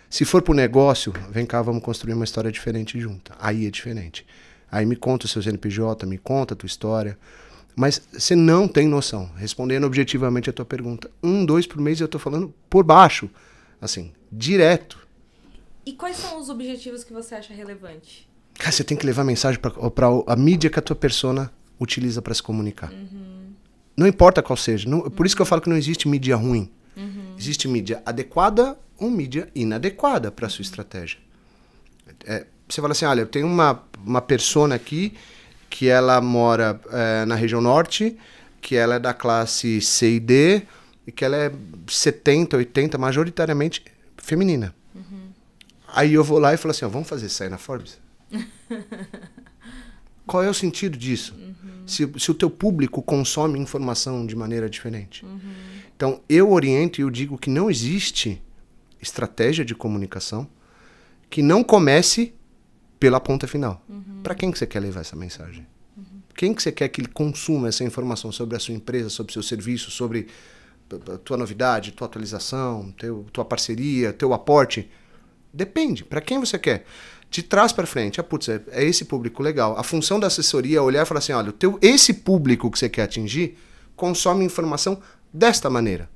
Se for por negócio, vem cá, vamos construir uma história diferente junta. Aí é diferente. Aí me conta o seu CNPJ, me conta a tua história. Mas você não tem noção. Respondendo objetivamente a tua pergunta. 1, 2 por mês eu tô falando por baixo. Assim, direto. E quais são os objetivos que você acha relevante? Cara, você tem que levar mensagem para a mídia que a tua persona utiliza para se comunicar. Não importa qual seja. Não, por isso que eu falo que não existe mídia ruim. Existe mídia adequada ou mídia inadequada para a sua estratégia. Você fala assim, olha, eu tenho uma persona aqui que ela mora na região norte, que ela é da classe C e D, e que ela é 70, 80, majoritariamente feminina. Aí eu vou lá e falo assim, ó, vamos fazer isso aí na Forbes? Qual é o sentido disso? Se o teu público consome informação de maneira diferente. Então, eu oriento e eu digo que não existe estratégia de comunicação que não comece pela ponta final. Para quem que você quer levar essa mensagem? Quem que você quer que ele consuma essa informação sobre a sua empresa, sobre o seu serviço, sobre a tua novidade, tua atualização, tua parceria, teu aporte? Depende. Para quem você quer? De trás para frente. Putz, é esse público legal. A função da assessoria é olhar e falar assim, olha, esse público que você quer atingir consome informação desta maneira.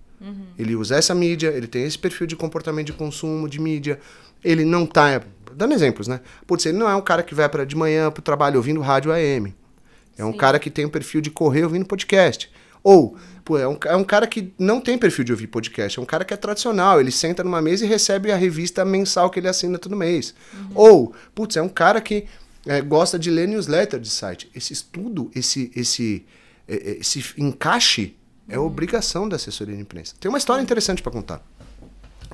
Ele usa essa mídia, ele tem esse perfil de comportamento de consumo de mídia, ele não tá... Dando exemplos, né? Putz, ele não é um cara que vai de manhã pro trabalho ouvindo rádio AM. É um cara que tem um perfil de correr ouvindo podcast. Ou, pô, é um cara que não tem perfil de ouvir podcast, é um cara que é tradicional, ele senta numa mesa e recebe a revista mensal que ele assina todo mês. Ou, putz, é um cara que gosta de ler newsletter de site. Esse estudo, esse encaixe é obrigação da assessoria de imprensa. Tem uma história interessante para contar,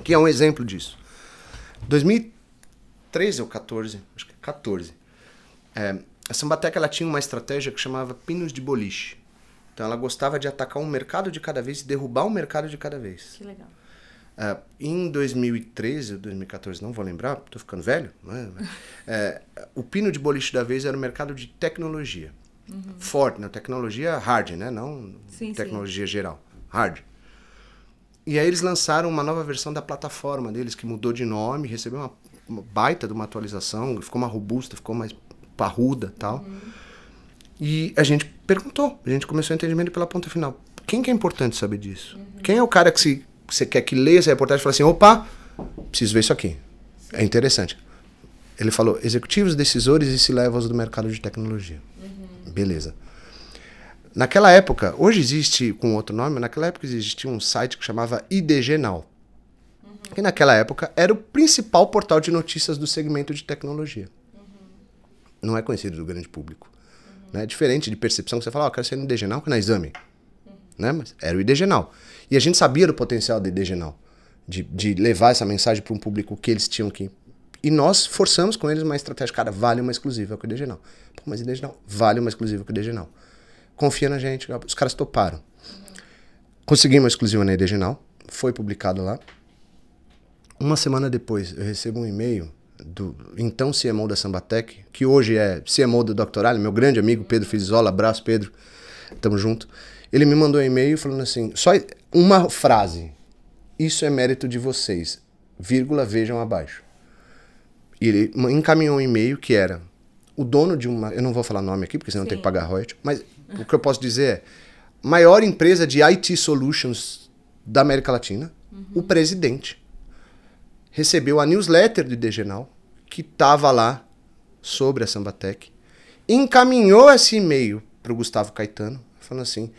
que é um exemplo disso. 2013 ou 14, acho que 14, a Sambatec ela tinha uma estratégia que chamava pinos de boliche. Então ela gostava de atacar um mercado de cada vez e derrubar um mercado de cada vez. Que legal. Em 2013 ou 2014, não vou lembrar, estou ficando velho, o pino de boliche da vez era o mercado de tecnologia. Forte, né? Tecnologia hard, né? Não tecnologia geral. Hard. E aí eles lançaram uma nova versão da plataforma deles, que mudou de nome, recebeu uma baita de uma atualização, ficou mais robusta, ficou mais parruda e tal. E a gente perguntou, a gente começou a entendimento pela ponta final. Quem que é importante saber disso? Quem é o cara que você quer que leia essa reportagem e fala assim, opa, preciso ver isso aqui. É interessante. Ele falou, executivos, decisores e C-levels do mercado de tecnologia. Beleza. Naquela época, hoje existe com outro nome, mas naquela época existia um site que chamava IDG Now. Que naquela época era o principal portal de notícias do segmento de tecnologia. Não é conhecido do grande público. Né? Diferente de percepção que você fala, eu quero ser no IDG Now, que é na Exame. Né? Mas era o IDG Now. E a gente sabia do potencial do IDG Now, de levar essa mensagem para um público que eles tinham que... E nós forçamos com eles uma estratégia, cara, vale uma exclusiva com o IDG Now. Pô, mas IDG Now, vale uma exclusiva com o IDG Now. Confia na gente, os caras toparam. Conseguimos uma exclusiva na IDG Now, foi publicado lá. Uma semana depois, eu recebo um e-mail do então CMO da Sambatec, que hoje é CMO do Dr. Ali, meu grande amigo Pedro Fizola, abraço Pedro, tamo junto. Ele me mandou um e-mail falando assim, só uma frase, isso é mérito de vocês, vírgula, vejam abaixo. E ele encaminhou um e-mail que era o dono de uma, eu não vou falar nome aqui porque senão tem que pagar royalties, mas o que eu posso dizer é, maior empresa de IT Solutions da América Latina, o presidente recebeu a newsletter do IDG Now, que estava lá sobre a Sambatec, encaminhou esse e-mail para o Gustavo Caetano, falando assim,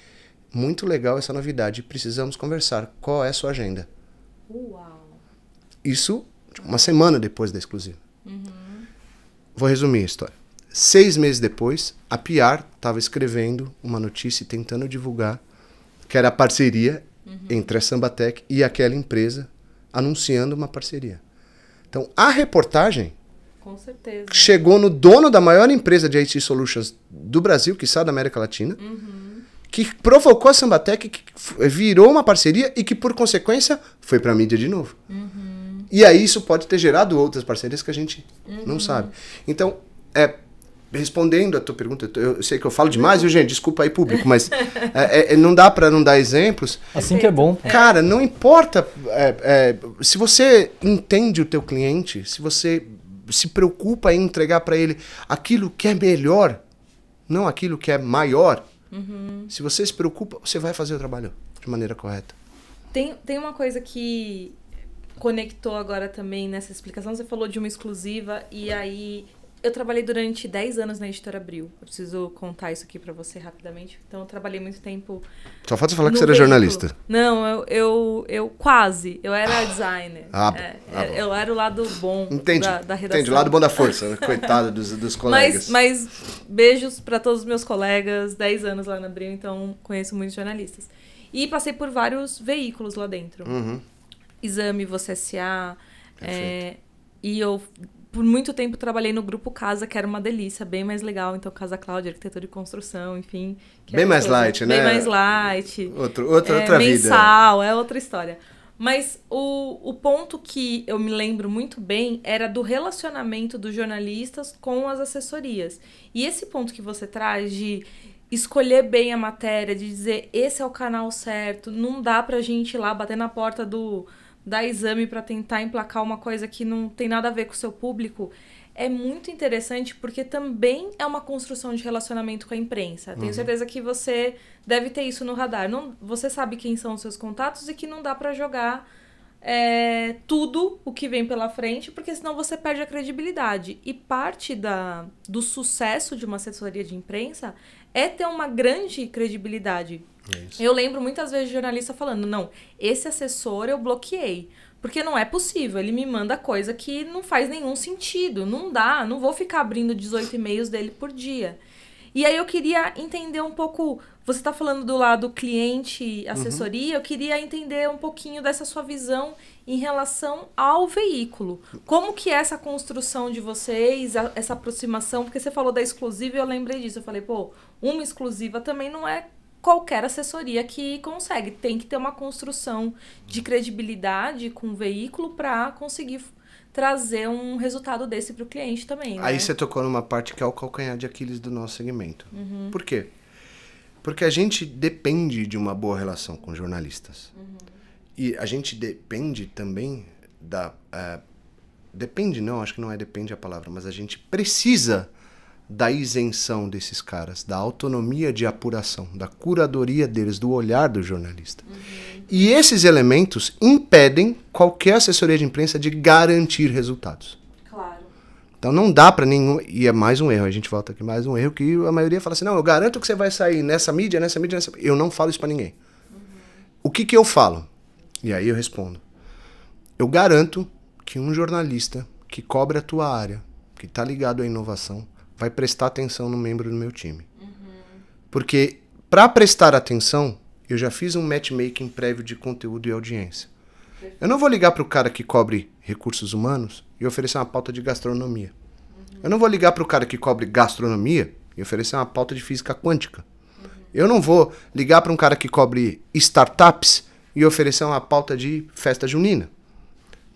muito legal essa novidade, precisamos conversar, qual é a sua agenda? Uau! Isso uma semana depois da exclusiva. Vou resumir a história. 6 meses depois, a PR estava escrevendo uma notícia e tentando divulgar que era a parceria entre a Sambatec e aquela empresa anunciando uma parceria. Então, a reportagem Com certeza. chegou no dono da maior empresa de IT Solutions do Brasil, quiçá da América Latina, que provocou a Sambatec, que virou uma parceria e que, por consequência, foi para a mídia de novo. E aí isso pode ter gerado outras parcerias que a gente não sabe. Então, respondendo a tua pergunta, eu sei que eu falo demais, viu, gente? Desculpa aí, público, mas não dá para não dar exemplos. Assim que é bom. Cara, não importa se você entende o teu cliente, se você se preocupa em entregar para ele aquilo que é melhor, não aquilo que é maior. Se você se preocupa, você vai fazer o trabalho de maneira correta. Tem uma coisa que conectou agora também nessa explicação. Você falou de uma exclusiva e aí eu trabalhei durante 10 anos na Editora Abril. Eu preciso contar isso aqui pra você rapidamente. Então eu trabalhei muito tempo. Só falta você falar que você era jornalista. Não, eu quase. Eu era designer. Bom. Eu era o lado bom da redação. Entendi, o lado bom da força, né? Coitado dos colegas. Mas beijos pra todos os meus colegas, 10 anos lá na Abril, então conheço muitos jornalistas. E passei por vários veículos lá dentro. Exame, Você S.A. E eu, por muito tempo, trabalhei no Grupo Casa, que era uma delícia, bem mais legal. Então, Casa Cláudia, Arquitetura e Construção, enfim. Bem mais light, né? Bem mais light. Outra vida. Mensal, é outra história. Mas o ponto que eu me lembro muito bem era do relacionamento dos jornalistas com as assessorias. E esse ponto que você traz de escolher bem a matéria, de dizer esse é o canal certo, não dá pra gente ir lá bater na porta da Exame para tentar emplacar uma coisa que não tem nada a ver com o seu público, é muito interessante porque também é uma construção de relacionamento com a imprensa. Tenho certeza que você deve ter isso no radar. Você sabe quem são os seus contatos e que não dá para jogar tudo o que vem pela frente, porque senão você perde a credibilidade. E parte do sucesso de uma assessoria de imprensa é ter uma grande credibilidade. Isso. Eu lembro muitas vezes de jornalista falando, não, esse assessor eu bloqueei, porque não é possível, ele me manda coisa que não faz nenhum sentido, não dá, não vou ficar abrindo 18 e-mails dele por dia. E aí eu queria entender um pouco, você está falando do lado cliente, assessoria, eu queria entender um pouquinho dessa sua visão em relação ao veículo. Como que é essa construção de vocês, essa aproximação, porque você falou da exclusiva e eu lembrei disso, eu falei, uma exclusiva também não é qualquer assessoria que consegue. Tem que ter uma construção de credibilidade com o veículo para conseguir trazer um resultado desse para o cliente também. Né? Aí você tocou numa parte que é o calcanhar de Aquiles do nosso segmento. Por quê? Porque a gente depende de uma boa relação com jornalistas. E a gente depende também depende não, acho que não depende a palavra, mas a gente precisa da isenção desses caras, da autonomia de apuração, da curadoria deles, do olhar do jornalista. E esses elementos impedem qualquer assessoria de imprensa de garantir resultados. Claro. Então não dá para nenhum... E é mais um erro, a gente volta aqui, mais um erro que a maioria fala assim, não, eu garanto que você vai sair nessa mídia, nessa mídia, nessa... Eu não falo isso para ninguém. O que eu falo? E aí eu respondo. Eu garanto que um jornalista que cobre a tua área, que está ligado à inovação, vai prestar atenção no membro do meu time. Porque, para prestar atenção, eu já fiz um matchmaking prévio de conteúdo e audiência. Eu não vou ligar para o cara que cobre recursos humanos e oferecer uma pauta de gastronomia. Eu não vou ligar para o cara que cobre gastronomia e oferecer uma pauta de física quântica. Eu não vou ligar para um cara que cobre startups e oferecer uma pauta de festa junina.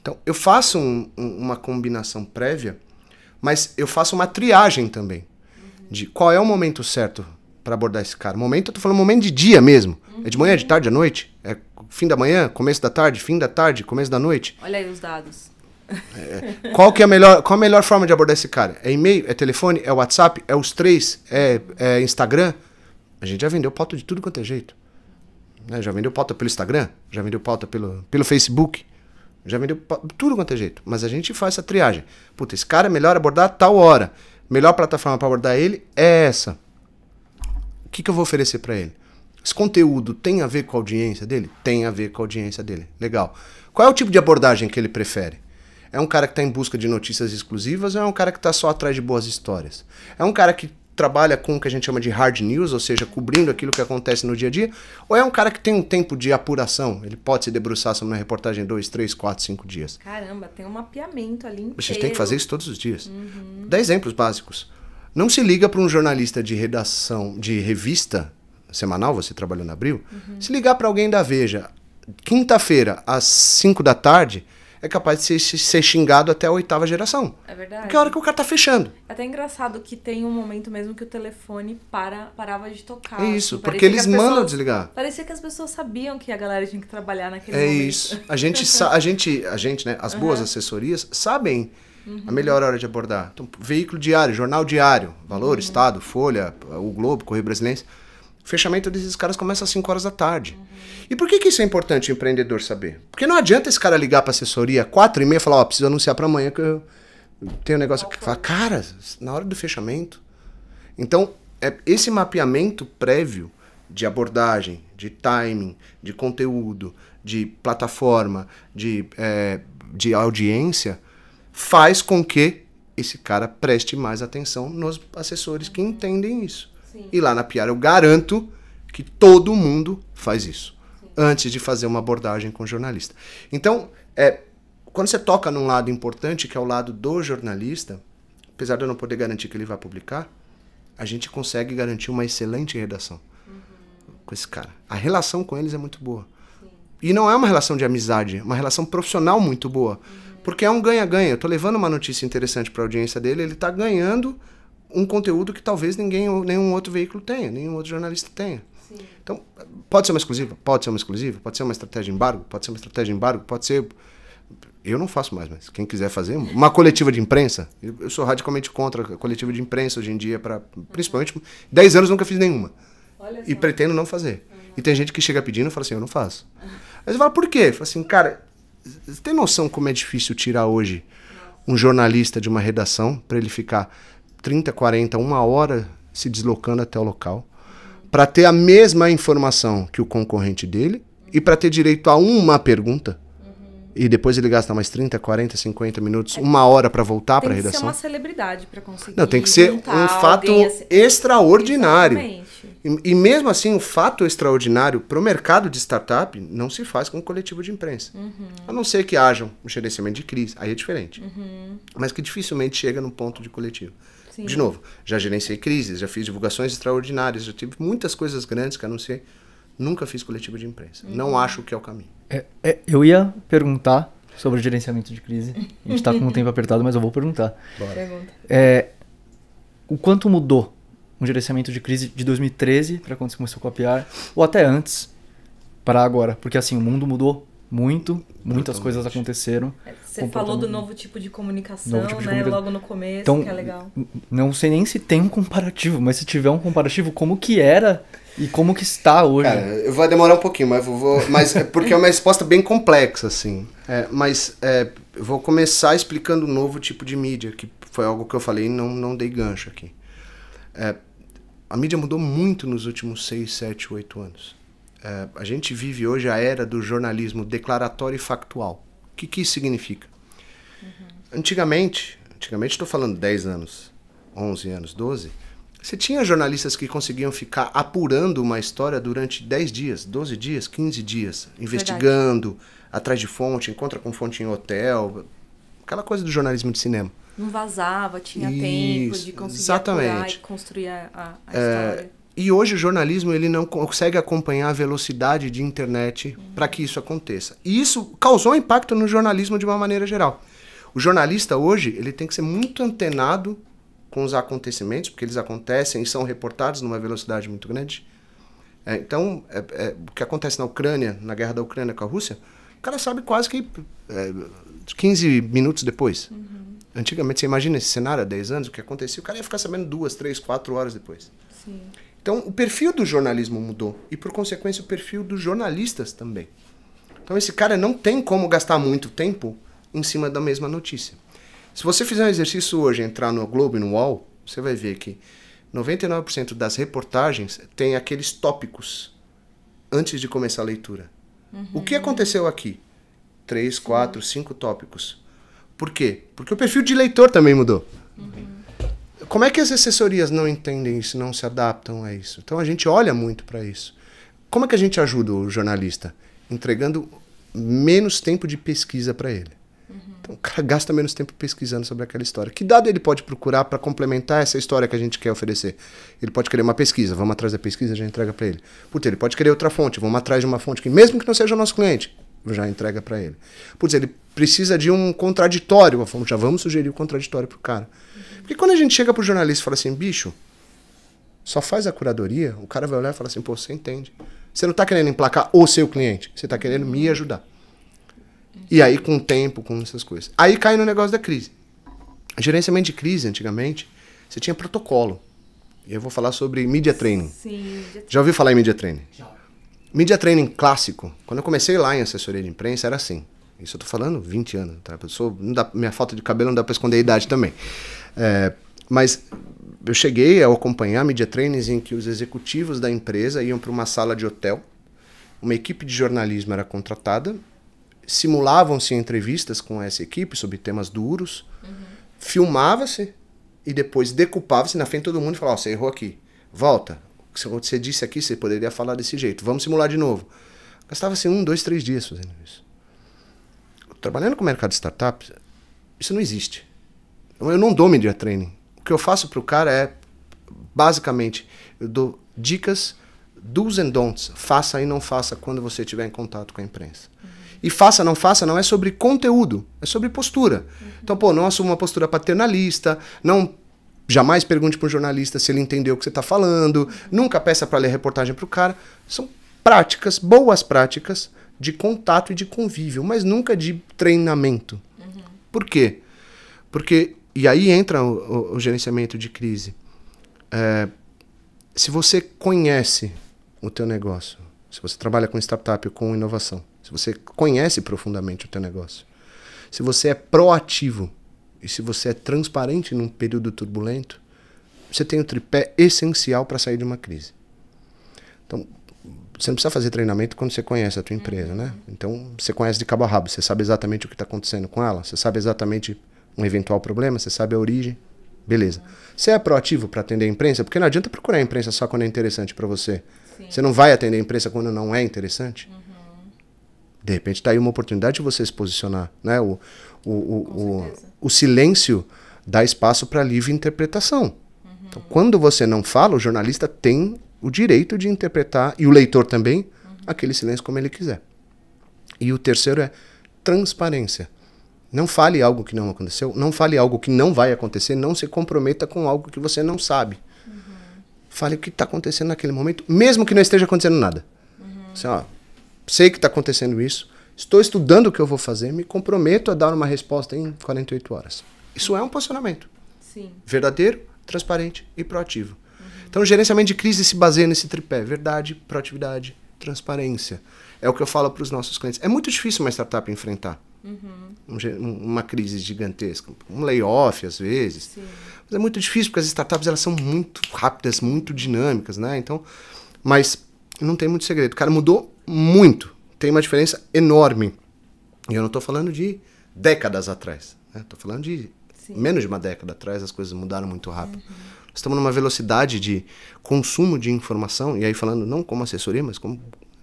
Então, eu faço uma combinação prévia, mas eu faço uma triagem também, de qual é o momento certo para abordar esse cara. Momento, eu tô falando momento de dia mesmo. É de manhã, de tarde, à noite? É fim da manhã, começo da tarde, fim da tarde, começo da noite? Olha aí os dados. Qual a melhor forma de abordar esse cara? É e-mail? É telefone? É WhatsApp? É os três? É Instagram? A gente já vendeu pauta de tudo quanto é jeito. Já vendeu pauta pelo Instagram? Já vendeu pauta pelo Facebook? Já vendeu tudo quanto é jeito. Mas a gente faz essa triagem. Puta, esse cara é melhor abordar a tal hora. Melhor plataforma para abordar ele é essa. O que eu vou oferecer para ele? Esse conteúdo tem a ver com a audiência dele? Tem a ver com a audiência dele. Legal. Qual é o tipo de abordagem que ele prefere? É um cara que está em busca de notícias exclusivas ou é um cara que está só atrás de boas histórias? É um cara que trabalha com o que a gente chama de hard news, ou seja, cobrindo aquilo que acontece no dia a dia, ou é um cara que tem um tempo de apuração, ele pode se debruçar sobre uma reportagem em 2, 3, 4, 5 dias. Caramba, tem um mapeamento ali inteiro. A gente tem que fazer isso todos os dias. Dá exemplos básicos. Não se liga para um jornalista de redação, de revista semanal, você trabalhou na Abril, se ligar para alguém da Veja, quinta-feira, às 5 da tarde, é capaz de ser xingado até a 8ª geração. É verdade. Porque é a hora que o cara tá fechando. É até engraçado que tem um momento mesmo que o telefone parava de tocar. É isso, Parecia porque eles que as mandam pessoas- desligar. Parecia que as pessoas sabiam que a galera tinha que trabalhar naquele É momento. isso. A gente, né, as boas assessorias sabem a melhor hora de abordar. Então, veículo diário, jornal diário, Valor, Estado, Folha, o Globo, Correio Brasiliense. O fechamento desses caras começa às 5 horas da tarde. E por que isso é importante o empreendedor saber? Porque não adianta esse cara ligar pra assessoria 4h30 e falar, ó, preciso anunciar pra amanhã que eu tenho um negócio aqui. Fala, cara, na hora do fechamento. Então, esse mapeamento prévio de abordagem, de timing, de conteúdo, de plataforma, de audiência, faz com que esse cara preste mais atenção nos assessores que entendem isso. Sim. E lá na PR eu garanto que todo mundo faz isso. Sim. Antes de fazer uma abordagem com o jornalista. Então, quando você toca num lado importante, que é o lado do jornalista, apesar de eu não poder garantir que ele vai publicar, a gente consegue garantir uma excelente redação com esse cara. A relação com eles é muito boa. Sim. E não é uma relação de amizade, é uma relação profissional muito boa. Porque é um ganha-ganha. Eu tô levando uma notícia interessante para a audiência dele, ele tá ganhando um conteúdo que talvez nenhum outro veículo tenha, nenhum outro jornalista tenha. Sim. Então, pode ser uma exclusiva? Pode ser uma exclusiva. Pode ser uma estratégia de embargo? Pode ser uma estratégia de embargo. Pode ser... Eu não faço mais, mas quem quiser fazer, uma coletiva de imprensa, eu sou radicalmente contra a coletiva de imprensa hoje em dia, principalmente, 10 anos nunca fiz nenhuma. E pretendo não fazer. E tem gente que chega pedindo e fala assim, eu não faço. Aí você fala, por quê? Fala assim, cara, você tem noção como é difícil tirar hoje um jornalista de uma redação para ele ficar 30, 40, 1 hora se deslocando até o local, para ter a mesma informação que o concorrente dele e para ter direito a uma pergunta? E depois ele gasta mais 30, 40, 50 minutos, 1 hora para voltar para a redação. Tem que ser uma celebridade para conseguir. Não, tem que ser um fato extraordinário. E mesmo assim, um fato extraordinário para o mercado de startup não se faz com um coletivo de imprensa. A não ser que haja um gerenciamento de crise, aí é diferente. Mas que dificilmente chega no ponto de coletivo. Sim. De novo, já gerenciei crises, já fiz divulgações extraordinárias, já tive muitas coisas grandes que anunciei. Nunca fiz coletivo de imprensa. Não acho que é o caminho. Eu ia perguntar sobre o gerenciamento de crise. A gente está com o tempo apertado, mas eu vou perguntar. Pergunta. O quanto mudou um gerenciamento de crise de 2013 para quando você começou a copiar, ou até antes para agora? Porque assim, o mundo mudou muito, muitas coisas aconteceram. Você falou do novo tipo de comunicação, né? Logo no começo, então, que é legal. Não sei nem se tem um comparativo, mas se tiver um comparativo, como que era e como que está hoje? Cara, eu vou demorar um pouquinho, mas porque é uma resposta bem complexa, assim. Eu vou começar explicando um novo tipo de mídia, que foi algo que eu falei e não dei gancho aqui. A mídia mudou muito nos últimos 6, 7, 8 anos. A gente vive hoje a era do jornalismo declaratório e factual. O que isso significa? Antigamente estou falando 10 anos, 11 anos, 12, você tinha jornalistas que conseguiam ficar apurando uma história durante 10 dias, 12 dias, 15 dias, investigando, atrás de fonte, encontra com fonte em hotel, aquela coisa do jornalismo de cinema. Não vazava, tinha tempo de conseguir apurar e construir a história. E hoje o jornalismo ele não consegue acompanhar a velocidade de internet para que isso aconteça. E isso causou um impacto no jornalismo de uma maneira geral. O jornalista hoje ele tem que ser muito antenado com os acontecimentos, porque eles acontecem e são reportados numa velocidade muito grande. Então, o que acontece na Ucrânia, na guerra da Ucrânia com a Rússia, o cara sabe quase que 15 minutos depois. Antigamente, você imagina esse cenário há 10 anos, o que acontecia, o cara ia ficar sabendo 2, 3, 4 horas depois. Sim. Então, o perfil do jornalismo mudou. E, por consequência, o perfil dos jornalistas também. Então, esse cara não tem como gastar muito tempo em cima da mesma notícia. Se você fizer um exercício hoje, entrar no Globo e no UOL, você vai ver que 99% das reportagens tem aqueles tópicos antes de começar a leitura. O que aconteceu aqui? 3, 4, 5 tópicos. Por quê? Porque o perfil de leitor também mudou. como é que as assessorias não entendem isso, não se adaptam a isso? Então a gente olha muito para isso. Como é que a gente ajuda o jornalista? Entregando menos tempo de pesquisa para ele. Então o cara gasta menos tempo pesquisando sobre aquela história. Que dado ele pode procurar para complementar essa história que a gente quer oferecer? Ele pode querer uma pesquisa, vamos atrás da pesquisa, já entrega para ele. Putz, ele pode querer outra fonte, vamos atrás de uma fonte que mesmo que não seja o nosso cliente, já entrega para ele. Putz, ele precisa de um contraditório, já vamos sugerir o contraditório pro cara. Porque quando a gente chega pro jornalista e fala assim, bicho, só faz a curadoria, o cara vai olhar e falar assim, pô, você entende. Você não tá querendo emplacar o seu cliente, você tá querendo me ajudar. E aí, com o tempo, com essas coisas. Aí cai no negócio da crise. Gerenciamento de crise, antigamente, você tinha protocolo. E eu vou falar sobre media training. Sim. Já ouviu falar em media training? Já. Media training clássico, quando eu comecei lá em assessoria de imprensa, era assim. Isso eu tô falando 20 anos. Tá? Minha falta de cabelo não dá para esconder a idade também. Mas eu cheguei a acompanhar media trainings em que os executivos da empresa iam para uma sala de hotel, uma equipe de jornalismo era contratada, simulavam-se entrevistas com essa equipe sobre temas duros, filmava-se e depois decupava-se na frente de todo mundo e falava, você errou aqui, volta, o que você disse aqui, você poderia falar desse jeito, vamos simular de novo. Gastava-se 1, 2, 3 dias fazendo isso. Trabalhando com o mercado de startups, isso não existe. Eu não dou media training. O que eu faço para o cara é, basicamente, eu dou dicas, do's and don'ts, faça e não faça quando você estiver em contato com a imprensa. E faça, não é sobre conteúdo, é sobre postura. Então, pô, não assuma uma postura paternalista, jamais pergunte para um jornalista se ele entendeu o que você está falando, nunca peça para ler reportagem para o cara. São práticas, boas práticas de contato e de convívio, mas nunca de treinamento. Por quê? Porque, e aí entra o gerenciamento de crise. Se você conhece o teu negócio, se você trabalha com startup ou com inovação, se você conhece profundamente o teu negócio, se você é proativo e se você é transparente num período turbulento, você tem o tripé essencial para sair de uma crise. Então, você não precisa fazer treinamento quando você conhece a tua empresa, né? Então, você conhece de cabo a rabo, você sabe exatamente o que está acontecendo com ela, você sabe exatamente um eventual problema, você sabe a origem, beleza. Você é proativo para atender a imprensa? Porque não adianta procurar a imprensa só quando é interessante para você. Sim. Você não vai atender a imprensa quando não é interessante? De repente está aí uma oportunidade de você se posicionar, né? O silêncio dá espaço para livre interpretação. Então, quando você não fala, o jornalista tem o direito de interpretar, e o leitor também, aquele silêncio como ele quiser. E o terceiro é transparência. Não fale algo que não aconteceu, não fale algo que não vai acontecer, não se comprometa com algo que você não sabe. Fale o que está acontecendo naquele momento, mesmo que não esteja acontecendo nada. Assim, ó, sei que está acontecendo isso, estou estudando o que eu vou fazer, me comprometo a dar uma resposta em 48 horas. Isso é um posicionamento. Sim. Verdadeiro, transparente e proativo. Então o gerenciamento de crise se baseia nesse tripé: verdade, proatividade, transparência. É o que eu falo para os nossos clientes. É muito difícil uma startup enfrentar uma crise gigantesca, um layoff às vezes. Sim. Mas é muito difícil porque as startups elas são muito rápidas, muito dinâmicas, né? Então, mas não tem muito segredo. O cara mudou muito. Tem uma diferença enorme. E eu não estou falando de décadas atrás. Estou falando de menos de uma década atrás, as coisas mudaram muito rápido. Nós estamos numa velocidade de consumo de informação, e aí falando não como assessoria, mas como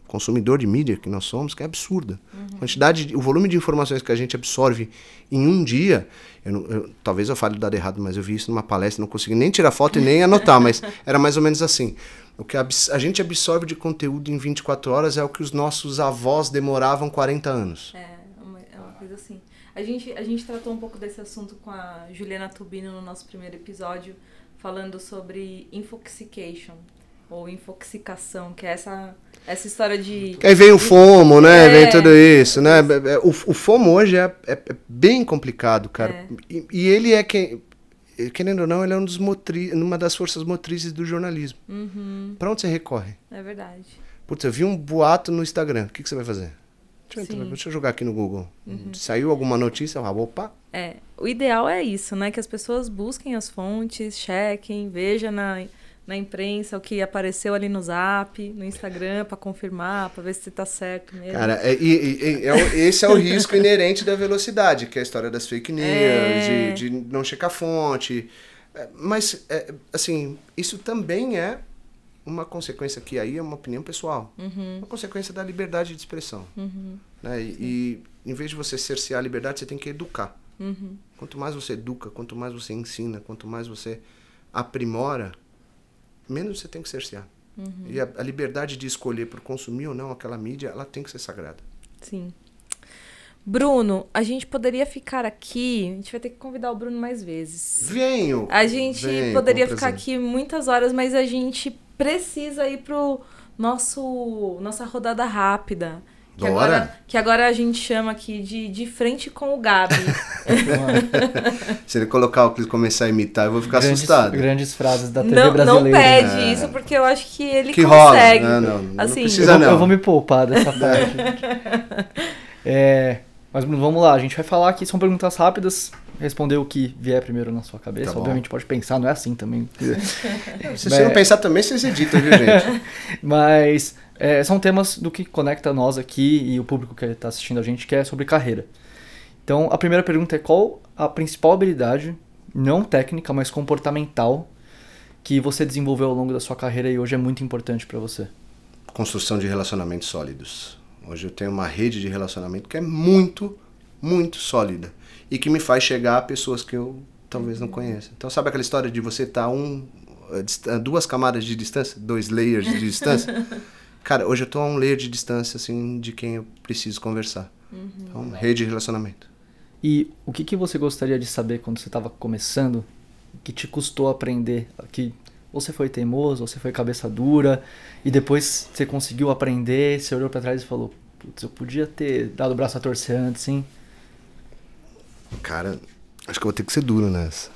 consumidor de mídia que nós somos, que é absurda. O volume de informações que a gente absorve em um dia, talvez eu fale o dado errado, mas eu vi isso numa palestra, não consegui nem tirar foto e nem anotar, mas era mais ou menos assim. O que a gente absorve de conteúdo em 24 horas é o que os nossos avós demoravam 40 anos. É uma coisa assim. A gente tratou um pouco desse assunto com a Juliana Tubino no nosso primeiro episódio, falando sobre infoxication, ou infoxicação, que é essa história de... Aí vem o FOMO, né? Vem tudo isso, né? O FOMO hoje é bem complicado, cara. E ele é querendo ou não, ele é uma das forças motrizes do jornalismo. Pra onde você recorre? É verdade. Putz, eu vi um boato no Instagram. O que você vai fazer? Deixa eu jogar aqui no Google. Saiu alguma notícia? Opa. O ideal é isso, né? Que as pessoas busquem as fontes, chequem, vejam na imprensa o que apareceu ali no Zap, no Instagram, para confirmar, para ver se tá certo mesmo. Cara, esse é o risco inerente da velocidade, que é a história das fake news, de não checar a fonte. Mas, assim, isso também é uma consequência, que aí é uma opinião pessoal, uma consequência da liberdade de expressão. Né? E em vez de você cercear a liberdade, você tem que educar. Quanto mais você educa, quanto mais você ensina, quanto mais você aprimora, menos você tem que cercear. E a liberdade de escolher por consumir ou não aquela mídia, ela tem que ser sagrada. Sim. Bruno, a gente poderia ficar aqui... A gente vai ter que convidar o Bruno mais vezes. Venho! A gente poderia ficar aqui muitas horas, mas a gente precisa ir pro nossa rodada rápida. Que agora a gente chama aqui de frente com o Gabi. Se ele colocar o que começar a imitar, eu vou ficar assustado. Grandes frases da TV brasileira. Não pede isso, porque eu acho que ele que consegue. Rola. Não assim, precisa não. Eu vou me poupar dessa parte. Mas, Bruno, vamos lá. A gente vai falar aqui, são perguntas rápidas. Responder o que vier primeiro na sua cabeça. Tá, obviamente pode pensar, não é assim também. Se você não pensar também, vocês editam, viu, gente? Mas são temas do que conecta nós aqui e o público que está assistindo a gente, que é sobre carreira. Então, a primeira pergunta é: qual a principal habilidade, não técnica, mas comportamental, que você desenvolveu ao longo da sua carreira e hoje é muito importante para você? Construção de relacionamentos sólidos. Hoje eu tenho uma rede de relacionamento que é muito, muito sólida. E que me faz chegar a pessoas que eu talvez não conheça. Então, sabe aquela história de você estar a 2 camadas de distância? 2 layers de distância? Cara, hoje eu estou a 1 layer de distância, assim, de quem eu preciso conversar. Então, rede de relacionamento. E o que você gostaria de saber quando você estava começando, que te custou aprender? Que você foi teimoso, você foi cabeça dura, e depois você conseguiu aprender, você olhou para trás e falou: putz, eu podia ter dado o braço a torcer antes, hein? Cara, acho que eu vou ter que ser duro nessa.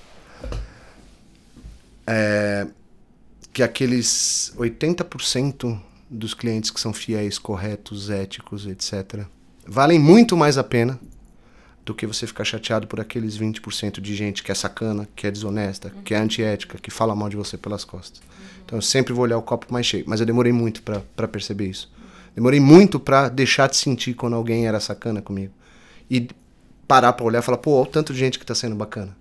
Que aqueles 80% dos clientes que são fiéis, corretos, éticos, etc., valem muito mais a pena do que você ficar chateado por aqueles 20% de gente que é sacana, que é desonesta, que é antiética, que fala mal de você pelas costas. Então eu sempre vou olhar o copo mais cheio. Mas eu demorei muito pra perceber isso. Demorei muito pra deixar de sentir quando alguém era sacana comigo. E parar pra olhar e falar: pô, olha o tanto de gente que tá sendo bacana.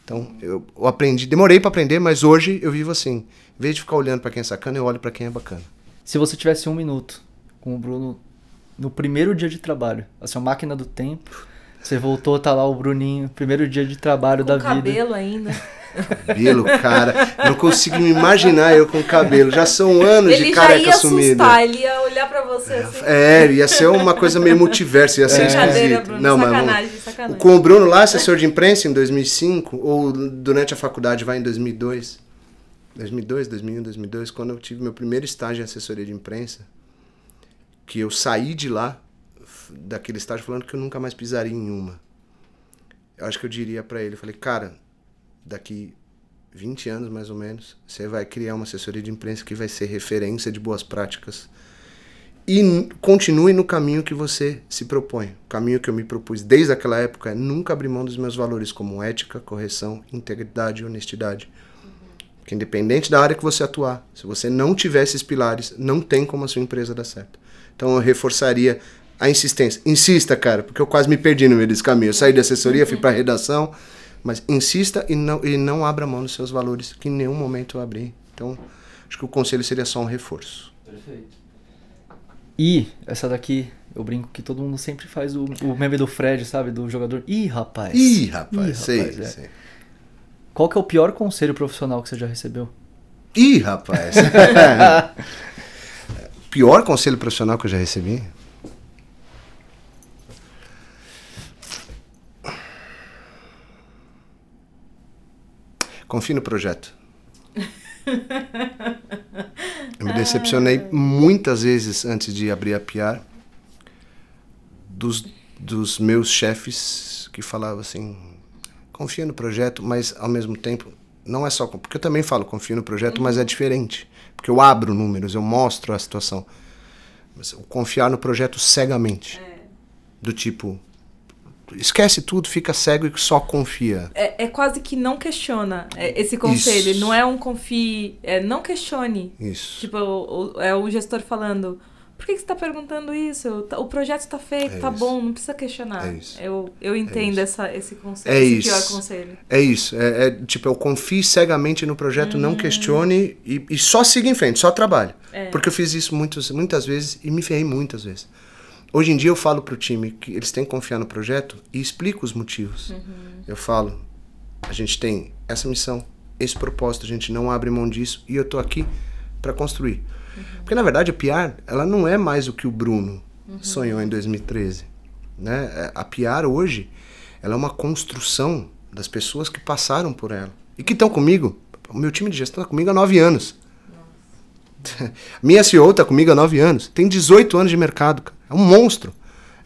Então eu aprendi, demorei pra aprender, mas hoje eu vivo assim. Em vez de ficar olhando pra quem é sacana, eu olho pra quem é bacana. Se você tivesse 1 minuto com o Bruno no primeiro dia de trabalho, a sua máquina do tempo, você voltou, tá lá o Bruninho, primeiro dia de trabalho da vida. Com cabelo ainda. Cabelo, cara, não consigo me imaginar eu com cabelo. Já são anos de careca sumida. Ele ia olhar pra você assim. Ia ser uma coisa meio multiverso, ia ser esquisito. Bruno, não, sacanagem. Com o Bruno lá, assessor de imprensa em 2005, ou durante a faculdade, vai em 2002, 2001, 2002, quando eu tive meu primeiro estágio em assessoria de imprensa, que eu saí de lá, daquele estágio, falando que eu nunca mais pisaria em uma. Eu acho que eu diria pra ele, eu falei: cara, daqui 20 anos mais ou menos, você vai criar uma assessoria de imprensa que vai ser referência de boas práticas. E continue no caminho que você se propõe. O caminho que eu me propus desde aquela época é nunca abrir mão dos meus valores, como ética, correção, integridade e honestidade. Porque independente da área que você atuar, se você não tiver esses pilares, não tem como a sua empresa dar certo. Então eu reforçaria a insistência. Insista, cara, porque eu quase me perdi no meio desse caminho. Eu saí da assessoria, fui para a redação, mas insista e não abra mão dos seus valores, que em nenhum momento eu abri. Então, acho que o conselho seria só um reforço. Perfeito. E essa daqui, eu brinco que todo mundo sempre faz o meme do Fred, sabe? Do jogador. Ih, rapaz, sei. Qual que é o pior conselho profissional que você já recebeu? Ih, rapaz. Pior conselho profissional que eu já recebi? Confie no projeto. Eu me decepcionei muitas vezes antes de abrir a PR dos meus chefes que falavam assim: confia no projeto, mas ao mesmo tempo não é só... Porque eu também falo confio no projeto, mas é diferente. Porque eu abro números, eu mostro a situação. Mas o confiar no projeto cegamente. Do tipo... Esquece tudo, fica cego e só confia. É quase que não questiona esse conselho. Isso. Não é um confie... não questione. Isso. Tipo, é o gestor falando: por que você está perguntando isso? O projeto está feito, tá bom, não precisa questionar. É isso. Eu entendo esse conselho, esse pior conselho. É isso. Tipo, eu confie cegamente no projeto, não questione e só siga em frente, só trabalhe. Porque eu fiz isso muitas vezes e me ferrei muitas vezes. Hoje em dia eu falo pro time que eles têm que confiar no projeto e explico os motivos. Eu falo, a gente tem essa missão, esse propósito, a gente não abre mão disso e eu tô aqui para construir. Porque, na verdade, a PR, ela não é mais o que o Bruno sonhou em 2013. Né? A PR, hoje, ela é uma construção das pessoas que passaram por ela. E que estão comigo. O meu time de gestão está comigo há 9 anos. Minha CEO está comigo há 9 anos. Tem 18 anos de mercado. Cara. É um monstro.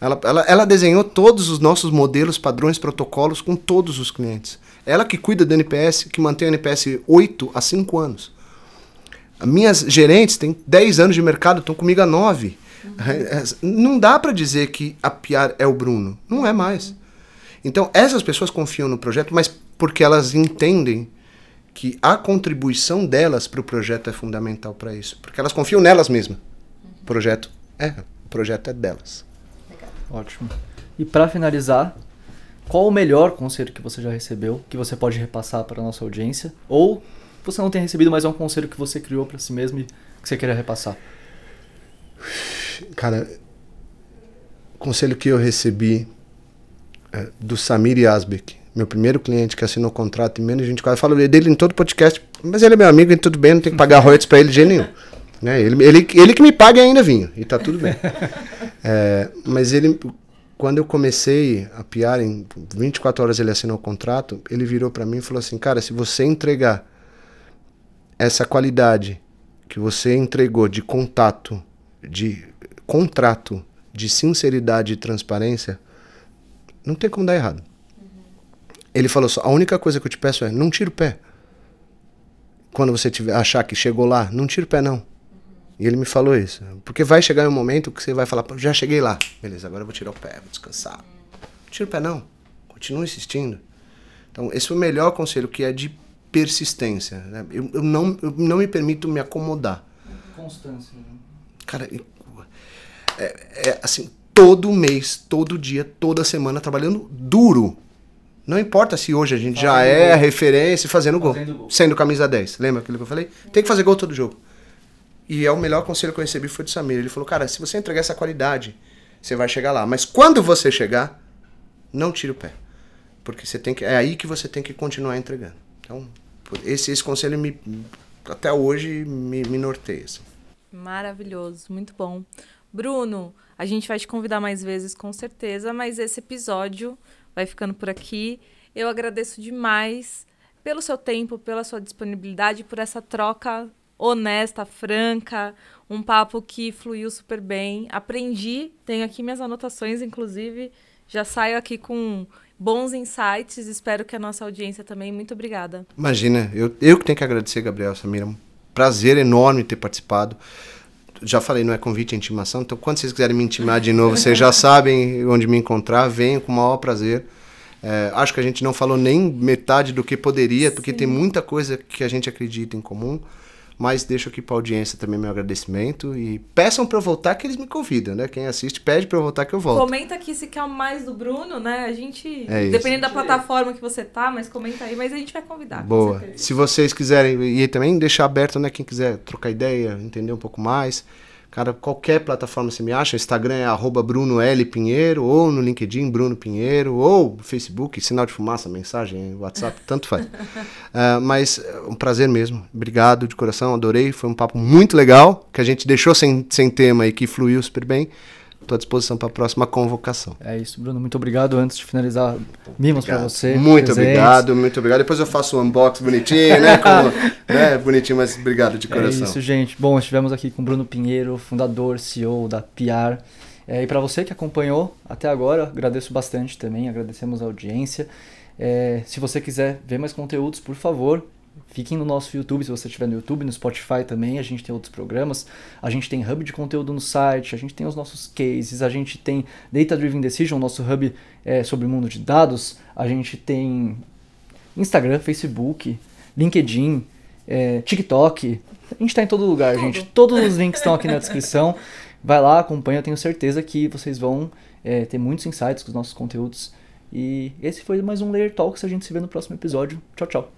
Ela desenhou todos os nossos modelos, padrões, protocolos com todos os clientes. Ela que cuida do NPS, que mantém o NPS 8 há 5 anos. As minhas gerentes têm 10 anos de mercado, estão comigo há 9. Não dá para dizer que a PR é o Bruno. Não é mais. Então, essas pessoas confiam no projeto, mas porque elas entendem que a contribuição delas para o projeto é fundamental para isso. Porque elas confiam nelas mesmas. O projeto é delas. Legal. Ótimo. E para finalizar, qual o melhor conselho que você já recebeu, que você pode repassar para a nossa audiência? Ou você não tem recebido, mas é um conselho que você criou para si mesmo e que você queria repassar? Cara, o conselho que eu recebi do Samir Yazbek, meu primeiro cliente que assinou o contrato em menos de 24 horas. Eu falo dele em todo podcast, mas ele é meu amigo e tudo bem, não tem que pagar royalties para ele de jeito nenhum. Né? Ele que me paga ainda vinho, e tá tudo bem. Mas ele, quando eu comecei a PR, em 24 horas ele assinou o contrato, ele virou para mim e falou assim, cara, se você entregar essa qualidade que você entregou de contato, de contrato, de sinceridade e transparência, não tem como dar errado. Ele falou só, a única coisa que eu te peço é, não tira o pé. Quando você achar que chegou lá, não tira o pé não. E ele me falou isso. Porque vai chegar um momento que você vai falar, já cheguei lá. Beleza, agora eu vou tirar o pé, vou descansar. Não tira o pé não. Continua insistindo. Então, esse foi o melhor conselho, que é de persistência. Né? Eu não me permito me acomodar. Constância. Né? Cara, assim, todo mês, todo dia, toda semana, trabalhando duro. Não importa se hoje a gente já é a referência fazendo gol. Sendo camisa 10. Lembra aquilo que eu falei? Tem que fazer gol todo jogo. E o melhor conselho que eu recebi foi do Samir. Ele falou, cara, se você entregar essa qualidade, você vai chegar lá. Mas quando você chegar, não tire o pé. Porque é aí que você tem que continuar entregando. Então, esse conselho até hoje me norteia. Assim. Maravilhoso, muito bom. Bruno, a gente vai te convidar mais vezes, com certeza, mas esse episódio vai ficando por aqui. Eu agradeço demais pelo seu tempo, pela sua disponibilidade, por essa troca honesta, franca, um papo que fluiu super bem. Aprendi, tenho aqui minhas anotações, inclusive, já saio aqui com bons insights, espero que a nossa audiência também. Muito obrigada. Imagina, eu que tenho que agradecer, Gabriel, Samira, um prazer enorme ter participado. Já falei, não é convite, é intimação, então quando vocês quiserem me intimar de novo, vocês já sabem onde me encontrar, venham com o maior prazer. Acho que a gente não falou nem metade do que poderia, porque tem muita coisa que a gente acredita em comum, mas deixo aqui para a audiência também meu agradecimento e peçam para eu voltar que eles me convidam, né? Quem assiste pede para eu voltar que eu volto. Comenta aqui se quer mais do Bruno, né? A gente, dependendo da plataforma que você tá, mas comenta aí, mas a gente vai convidar. Boa. Se vocês quiserem, e também deixar aberto, né? Quem quiser trocar ideia, entender um pouco mais, cara, qualquer plataforma você me acha, Instagram é @Bruno L. Pinheiro, ou no LinkedIn, Bruno Pinheiro, ou Facebook, sinal de fumaça, mensagem, WhatsApp, tanto faz. Mas um prazer mesmo, obrigado de coração, adorei, foi um papo muito legal, que a gente deixou sem tema e que fluiu super bem. Estou à disposição para a próxima convocação. É isso, Bruno. Muito obrigado. Antes de finalizar, mimos para você. Muito obrigado, muito obrigado. Depois eu faço um unboxing bonitinho, né? Bonitinho, mas obrigado de coração. É isso, gente. Bom, estivemos aqui com Bruno Pinheiro, fundador, CEO da PR. E para você que acompanhou até agora, agradeço bastante também. Agradecemos a audiência. Se você quiser ver mais conteúdos, por favor, fiquem no nosso YouTube, se você estiver no YouTube, no Spotify também, a gente tem outros programas, a gente tem hub de conteúdo no site, a gente tem os nossos cases, a gente tem Data Driven Decision, nosso hub sobre o mundo de dados, a gente tem Instagram, Facebook, LinkedIn, TikTok, a gente está em todo lugar, gente, todos os links estão aqui na descrição, Vai lá, acompanha, eu tenho certeza que vocês vão ter muitos insights com os nossos conteúdos. E esse foi mais um Layer Talks, a gente se vê no próximo episódio. Tchau, tchau.